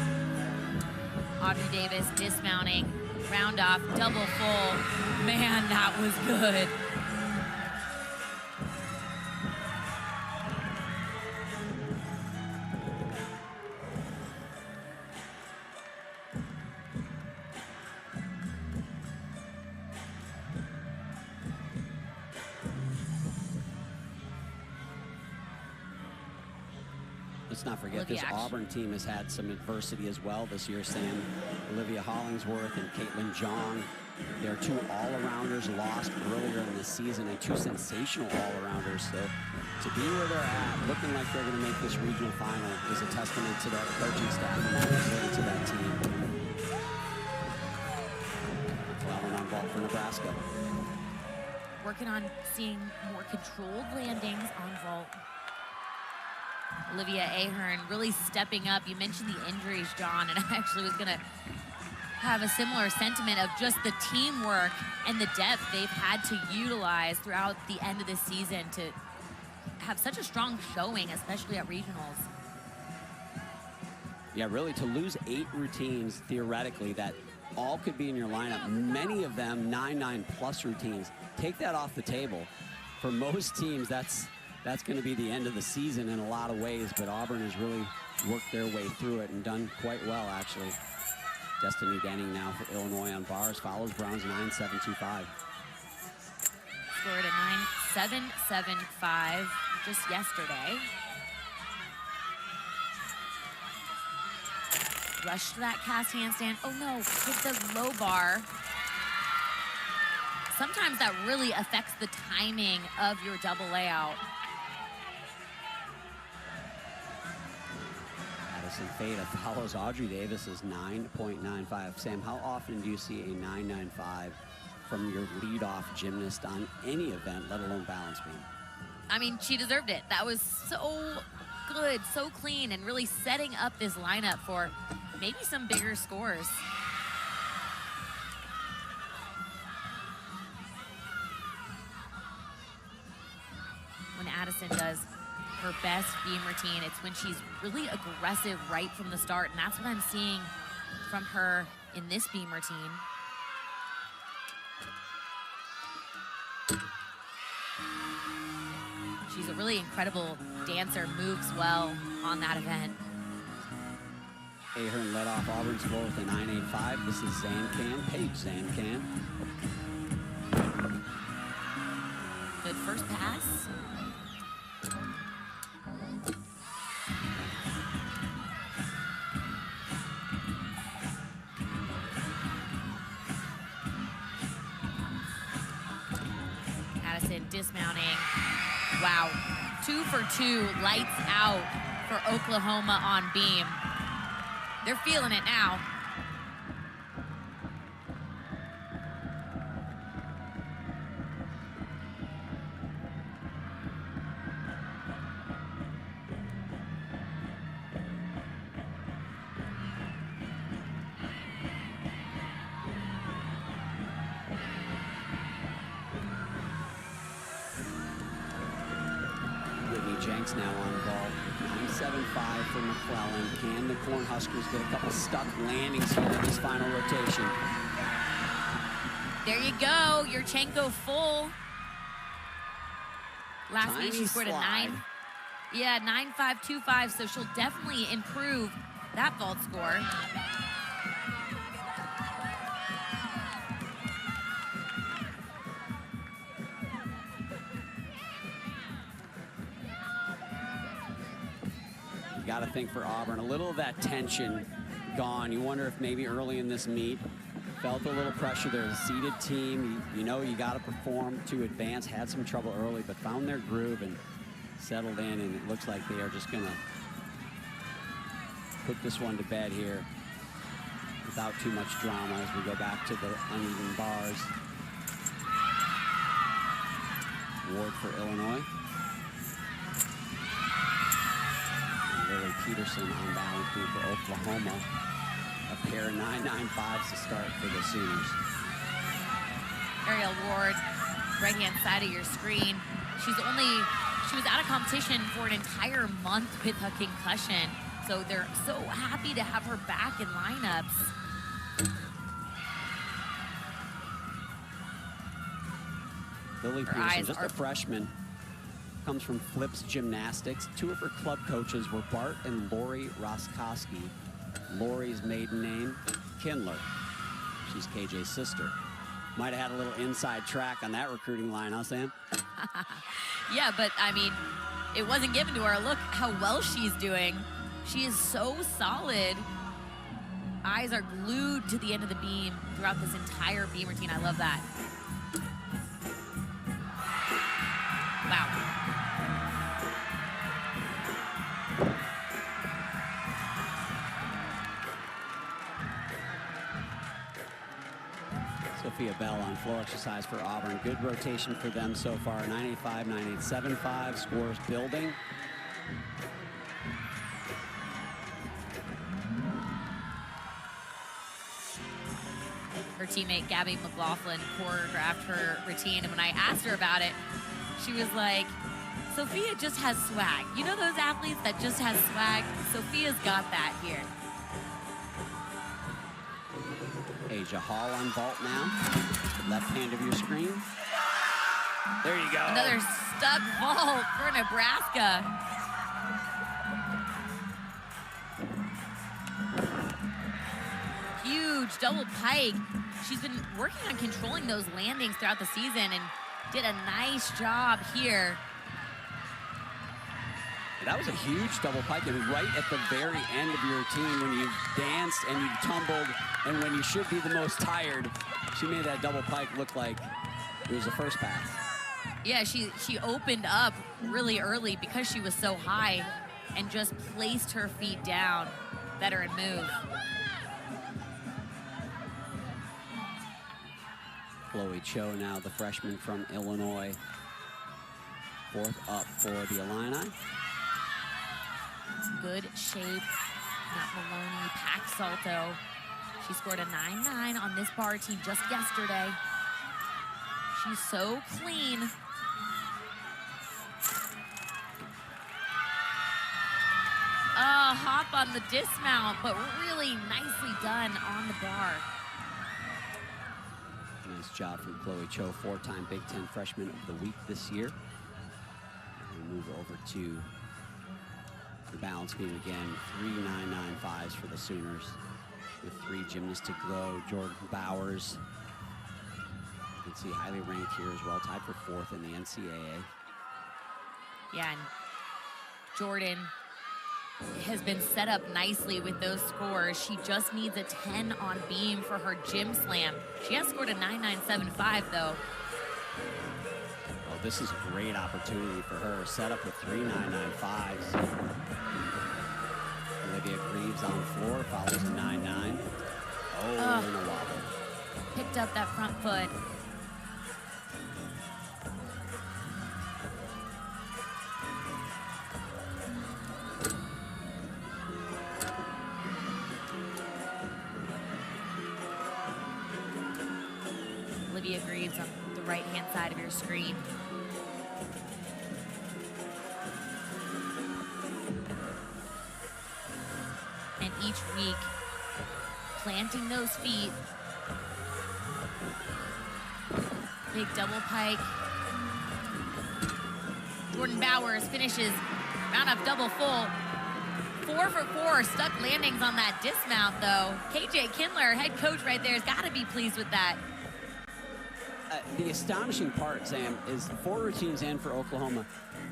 [SPEAKER 2] Audrey Davis dismounting, round off, double full. Man, that was good.
[SPEAKER 1] Let's not forget this Auburn team has had some adversity as well this year, Sam. Olivia Hollingsworth and Caitlin Jong. Their two all-arounders lost earlier in the season, and two sensational all-arounders. So to be where they're at, looking like they're going to make this regional final, is a testament to that coaching staff and obviously to that team. McClellan on vault for Nebraska.
[SPEAKER 2] Working on seeing more controlled landings on vault. Olivia Ahern really stepping up. You mentioned the injuries, John, and I actually was going to have a similar sentiment of just the teamwork and the depth they've had to utilize throughout the end of the season to have such a strong showing, especially at regionals.
[SPEAKER 1] Yeah, really, to lose 8 routines, theoretically, that all could be in your lineup, many of them 9-9+ routines. Take that off the table. For most teams, that's that's going to be the end of the season in a lot of ways, but Auburn has really worked their way through it and done quite well, actually. Destiny Denning now for Illinois on bars, follows Brown's 9.725.
[SPEAKER 2] Scored a 9.775 just yesterday. Rush to that cast handstand. Oh no, hit the low bar. Sometimes that really affects the timing of your double layout.
[SPEAKER 1] Addison Fada follows Audrey Davis's 9.95. Sam, how often do you see a 9.95 from your leadoff gymnast on any event, let alone balance beam?
[SPEAKER 2] I mean, she deserved it. That was so good, so clean, and really setting up this lineup for maybe some bigger scores. When Addison does her best beam routine, it's when she's really aggressive right from the start, and that's what I'm seeing from her in this beam routine. She's a really incredible dancer, moves well on that event.
[SPEAKER 1] Ahern led off Auburn's floor with a 9.85. This is Zancan, Paige Zancan.
[SPEAKER 2] Good first pass. Addison dismounting. Wow, 2 for 2, lights out for Oklahoma on beam. They're feeling it now.
[SPEAKER 1] Jenks now on the ball. 9.75 for McClellan. Can the Cornhuskers get a couple stuck landings here in this final rotation?
[SPEAKER 2] There you go, Yurchenko full. Last meet she scored a 9.525, so she'll definitely improve that vault score.
[SPEAKER 1] Got to think for Auburn, a little of that tension gone. You wonder if maybe early in this meet, felt a little pressure. They're a seeded team. You know you got to perform to advance. Had some trouble early, but found their groove and settled in, and it looks like they are just going to put this one to bed here without too much drama as we go back to the uneven bars. Ward for Illinois. Lily Peterson on balance beam for Oklahoma. A pair of 9.95s to start for the Sooners.
[SPEAKER 2] Ariel Ward, right-hand side of your screen. She was out of competition for an entire month with a concussion. So they're so happy to have her back in lineups.
[SPEAKER 1] Lily Peterson, just a freshman. Comes from Flips Gymnastics. 2 of her club coaches were Bart and Lori Roskowski. Lori's maiden name, Kindler. She's KJ's sister. Might have had a little inside track on that recruiting line, huh, Sam?
[SPEAKER 2] Yeah, but I mean, it wasn't given to her. Look how well she's doing. She is so solid. Eyes are glued to the end of the beam throughout this entire beam routine. I love that. Wow.
[SPEAKER 1] Sophia Bell on floor exercise for Auburn. Good rotation for them so far. 9.85, 9.875. Scores building.
[SPEAKER 2] Her teammate Gabby McLaughlin choreographed her routine, and when I asked her about it, she was like, Sophia just has swag. You know those athletes that just has swag? Sophia's got that here.
[SPEAKER 1] Asia Hall on vault now. Left hand of your screen. There you go.
[SPEAKER 2] Another stuck vault for Nebraska. Huge double pike. She's been working on controlling those landings throughout the season and did a nice job here.
[SPEAKER 1] That was a huge double pike, and right at the very end of your routine when you've danced and you've tumbled and when you should be the most tired, she made that double pike look like it was the first pass.
[SPEAKER 2] Yeah, she opened up really early because she was so high and just placed her feet down. Veteran move.
[SPEAKER 1] Chloe Cho now, the freshman from Illinois. Fourth up for the Illini.
[SPEAKER 2] Good shape. Matt Maloney, Pac Salto. She scored a 9.9 on this bar team just yesterday. She's so clean. Oh, hop on the dismount, but really nicely done on the bar.
[SPEAKER 1] Nice job from Chloe Cho, four-time Big Ten Freshman of the Week this year. We move over to the balance beam again. 3 9.95s for the Sooners with 3 gymnasts to go. Jordan Bowers, you can see highly ranked here as well, tied for 4th in the NCAA.
[SPEAKER 2] Yeah, and Jordan has been set up nicely with those scores. She just needs a 10 on beam for her gym slam. She has scored a 9.975 though.
[SPEAKER 1] Oh, this is a great opportunity for her. Set up with 3 9.95s. Olivia Greaves on the floor, follows a 9.9. Oh, and a wobble.
[SPEAKER 2] Picked up that front foot. Olivia Greaves on the right-hand side of your screen. And each week, planting those feet. Big double pike. Jordan Bowers finishes round up double full. 4 for 4 stuck landings on that dismount though. KJ Kindler, head coach right there, has got to be pleased with that.
[SPEAKER 1] The astonishing part, Sam, is 4 routines in for Oklahoma,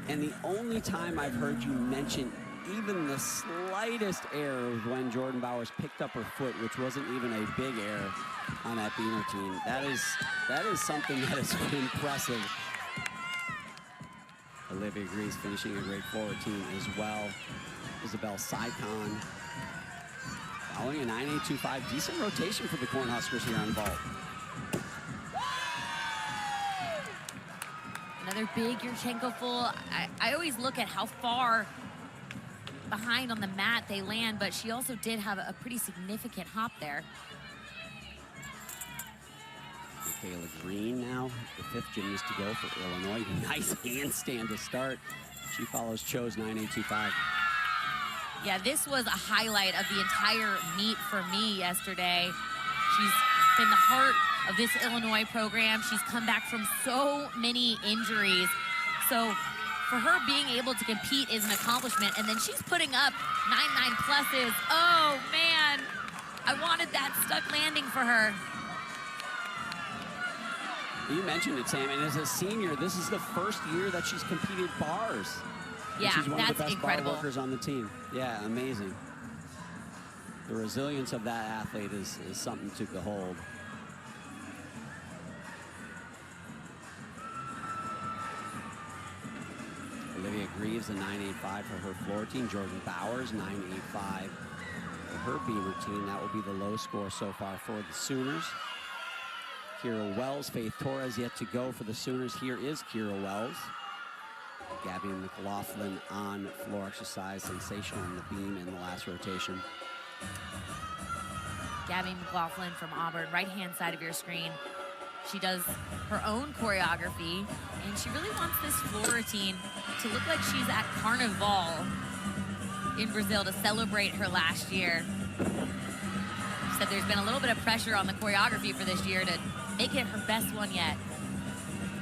[SPEAKER 1] and the only time I've heard you mention even the slightest error was when Jordan Bowers picked up her foot, which wasn't even a big error on that beam routine. That is something that is impressive. Olivia Greaves finishing a great 4 routine as well. Isabel Saikon following a 9.825. Decent rotation for the Cornhuskers here on vault.
[SPEAKER 2] Another big Yurchenko full. I always look at how far behind on the mat they land, but she also did have a pretty significant hop there.
[SPEAKER 1] Michaela Green now, the 5th gymnast to go for Illinois. Nice handstand to start. She follows Cho's 9.825.
[SPEAKER 2] Yeah, this was a highlight of the entire meet for me yesterday. She's been the heart of this Illinois program. She's come back from so many injuries. So for her being able to compete is an accomplishment. And then she's putting up 9.9 pluses. Oh man, I wanted that stuck landing for her.
[SPEAKER 1] You mentioned it, Sam, and as a senior, this is the first year that she's competed bars.
[SPEAKER 2] Yeah,
[SPEAKER 1] she's one
[SPEAKER 2] that's
[SPEAKER 1] of the best
[SPEAKER 2] incredible.
[SPEAKER 1] bar workers on the team. Yeah, amazing. The resilience of that athlete is something to behold. Olivia Greaves, a 9.85 for her floor routine. Jordan Bowers, 9.85 for her beam routine. That will be the low score so far for the Sooners. Kira Wells, Faith Torres yet to go for the Sooners. Here is Kira Wells. Gabby McLaughlin on floor exercise, sensational on the beam in the last rotation.
[SPEAKER 2] Gabby McLaughlin from Auburn, right-hand side of your screen. She does her own choreography, and she really wants this floor routine to look like she's at Carnival in Brazil to celebrate her last year. She said there's been a little bit of pressure on the choreography for this year to make it her best one yet.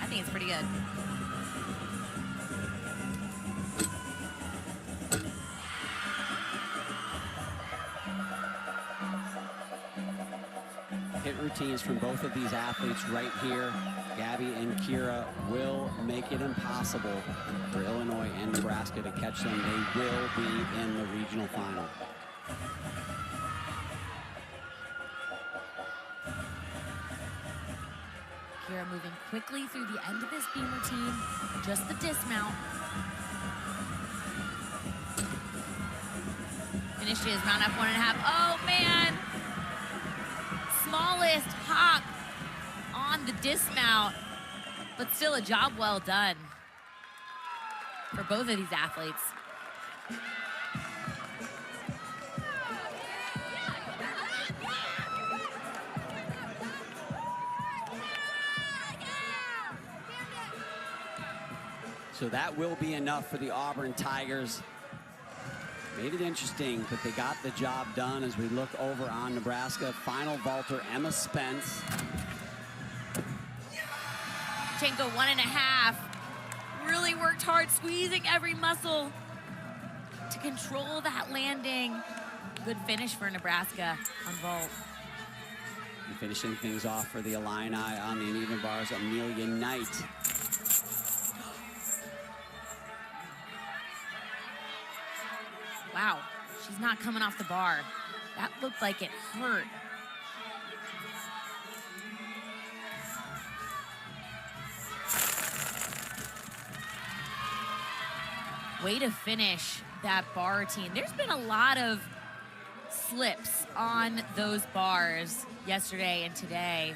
[SPEAKER 2] I think it's pretty good.
[SPEAKER 1] Hit routines from both of these athletes right here. Gabby and Kira will make it impossible for Illinois and Nebraska to catch them. They will be in the regional final.
[SPEAKER 2] Kira moving quickly through the end of this beam routine. Just the dismount. Finishes round up 1.5. Oh, man. Smallest hop on the dismount, but still a job well done for both of these athletes.
[SPEAKER 1] So that will be enough for the Auburn Tigers. Made it interesting, but they got the job done as we look over on Nebraska. Final vaulter, Emma Spence.
[SPEAKER 2] Chenko 1.5. Really worked hard, squeezing every muscle to control that landing. Good finish for Nebraska on vault.
[SPEAKER 1] And finishing things off for the Illini on the uneven bars, Amelia Knight.
[SPEAKER 2] Wow, she's not coming off the bar. That looked like it hurt. Way to finish that bar routine. There's been a lot of slips on those bars yesterday and today.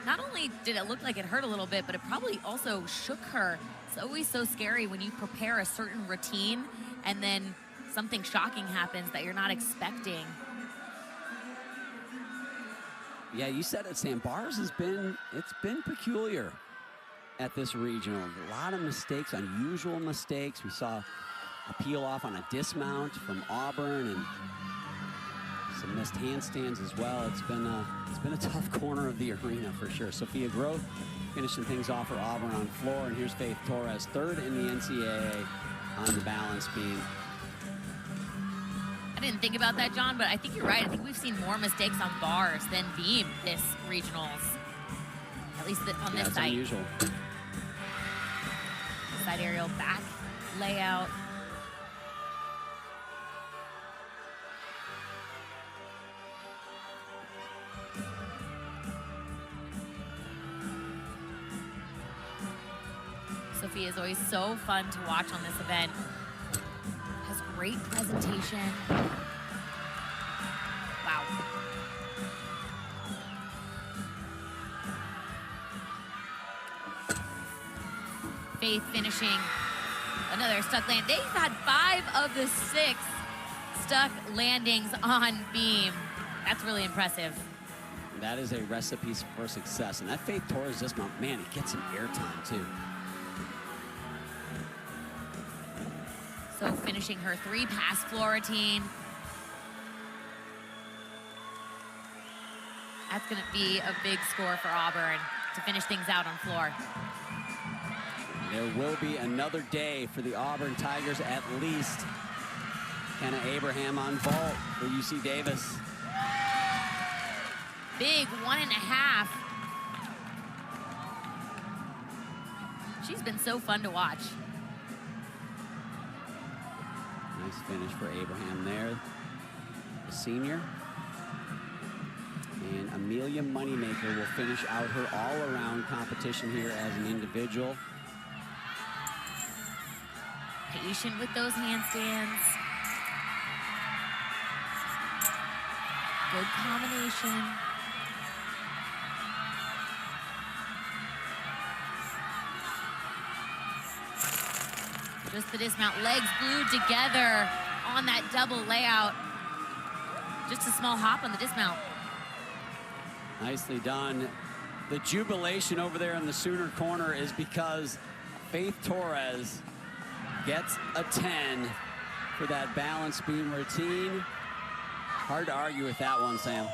[SPEAKER 2] Not only did it look like it hurt a little bit, but it probably also shook her. It's always so scary when you prepare a certain routine and then something shocking happens that you're not expecting.
[SPEAKER 1] Yeah, you said it, Sam. Bars it's been peculiar at this regional. A lot of mistakes, unusual mistakes. We saw a peel off on a dismount from Auburn and some missed handstands as well. It's been a tough corner of the arena for sure. Sophia Groth finishing things off for Auburn on floor, and here's Faith Torres, third in the NCAA on the balance beam.
[SPEAKER 2] I didn't think about that, John, but I think you're right. I think we've seen more mistakes on bars than beam this regionals, at least on this site.
[SPEAKER 1] Unusual.
[SPEAKER 2] Side aerial back layout. Sophia is always so fun to watch on this event. Has great presentation. Wow. Faith finishing another stuck land. They've had 5 of the 6 stuck landings on beam. That's really impressive.
[SPEAKER 1] That is a recipe for success. And that Faith Torres dismount, man, it gets some airtime too.
[SPEAKER 2] So finishing her 3-pass floor routine. That's gonna be a big score for Auburn to finish things out on floor.
[SPEAKER 1] There will be another day for the Auburn Tigers at least. Kenna Abraham on vault for UC Davis.
[SPEAKER 2] Big 1.5. She's been so fun to watch.
[SPEAKER 1] Nice finish for Abraham there, the senior. And Amelia Moneymaker will finish out her all-around competition here as an individual.
[SPEAKER 2] Patient with those handstands. Good combination. Just the dismount, legs glued together on that double layout. Just a small hop on the dismount.
[SPEAKER 1] Nicely done. The jubilation over there in the Sooner corner is because Faith Torres gets a 10 for that balance beam routine. Hard to argue with that one, Sam.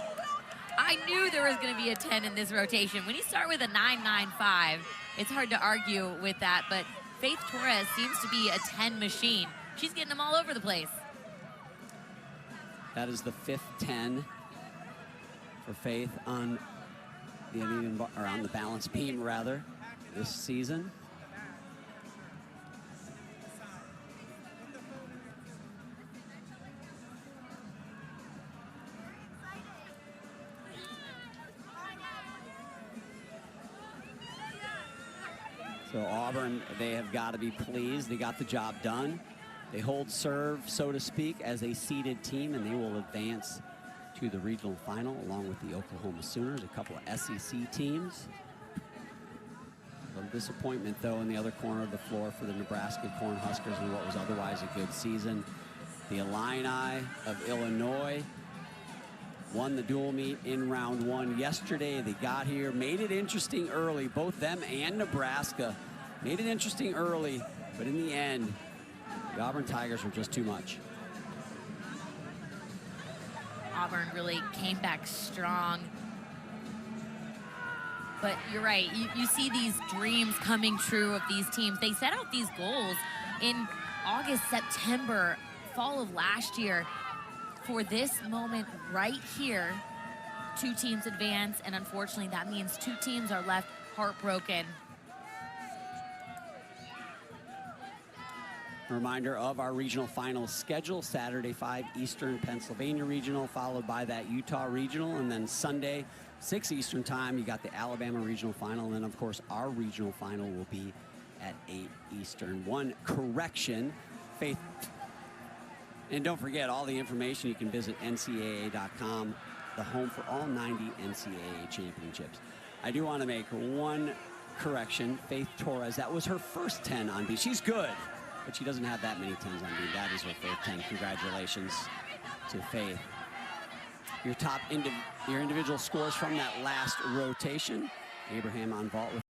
[SPEAKER 2] I knew there was going to be a 10 in this rotation. When you start with a 9.95, It's hard to argue with that, but Faith Torres seems to be a 10 machine. She's getting them all over the place.
[SPEAKER 1] That is the 5th 10 for Faith on the uneven bar, or on the balance beam rather, this season. So Auburn, they have got to be pleased. They got the job done. They hold serve, so to speak, as a seeded team, and they will advance to the regional final along with the Oklahoma Sooners, a couple of SEC teams. A little disappointment, though, in the other corner of the floor for the Nebraska Cornhuskers in what was otherwise a good season. The Illini of Illinois won the dual meet in round 1 yesterday. They got here, made it interesting early. Both them and Nebraska made it interesting early, but in the end, the Auburn Tigers were just too much.
[SPEAKER 2] Auburn really came back strong. But you're right, you see these dreams coming true of these teams. They set out these goals in August, September, fall of last year. For this moment right here, 2 teams advance, and unfortunately that means 2 teams are left heartbroken.
[SPEAKER 1] A reminder of our regional final schedule: Saturday 5 Eastern Pennsylvania Regional, followed by that Utah Regional, and then Sunday 6 Eastern time you got the Alabama Regional Final, and then of course our regional final will be at 8 Eastern. One correction, Faith. And don't forget, all the information, you can visit NCAA.com, the home for all 90 NCAA championships. I do want to make one correction. Faith Torres, that was her first 10 on B. She's good, but she doesn't have that many 10s on B. That is her Faith 10. Congratulations to Faith. Your top your individual scores from that last rotation. Abraham on vault with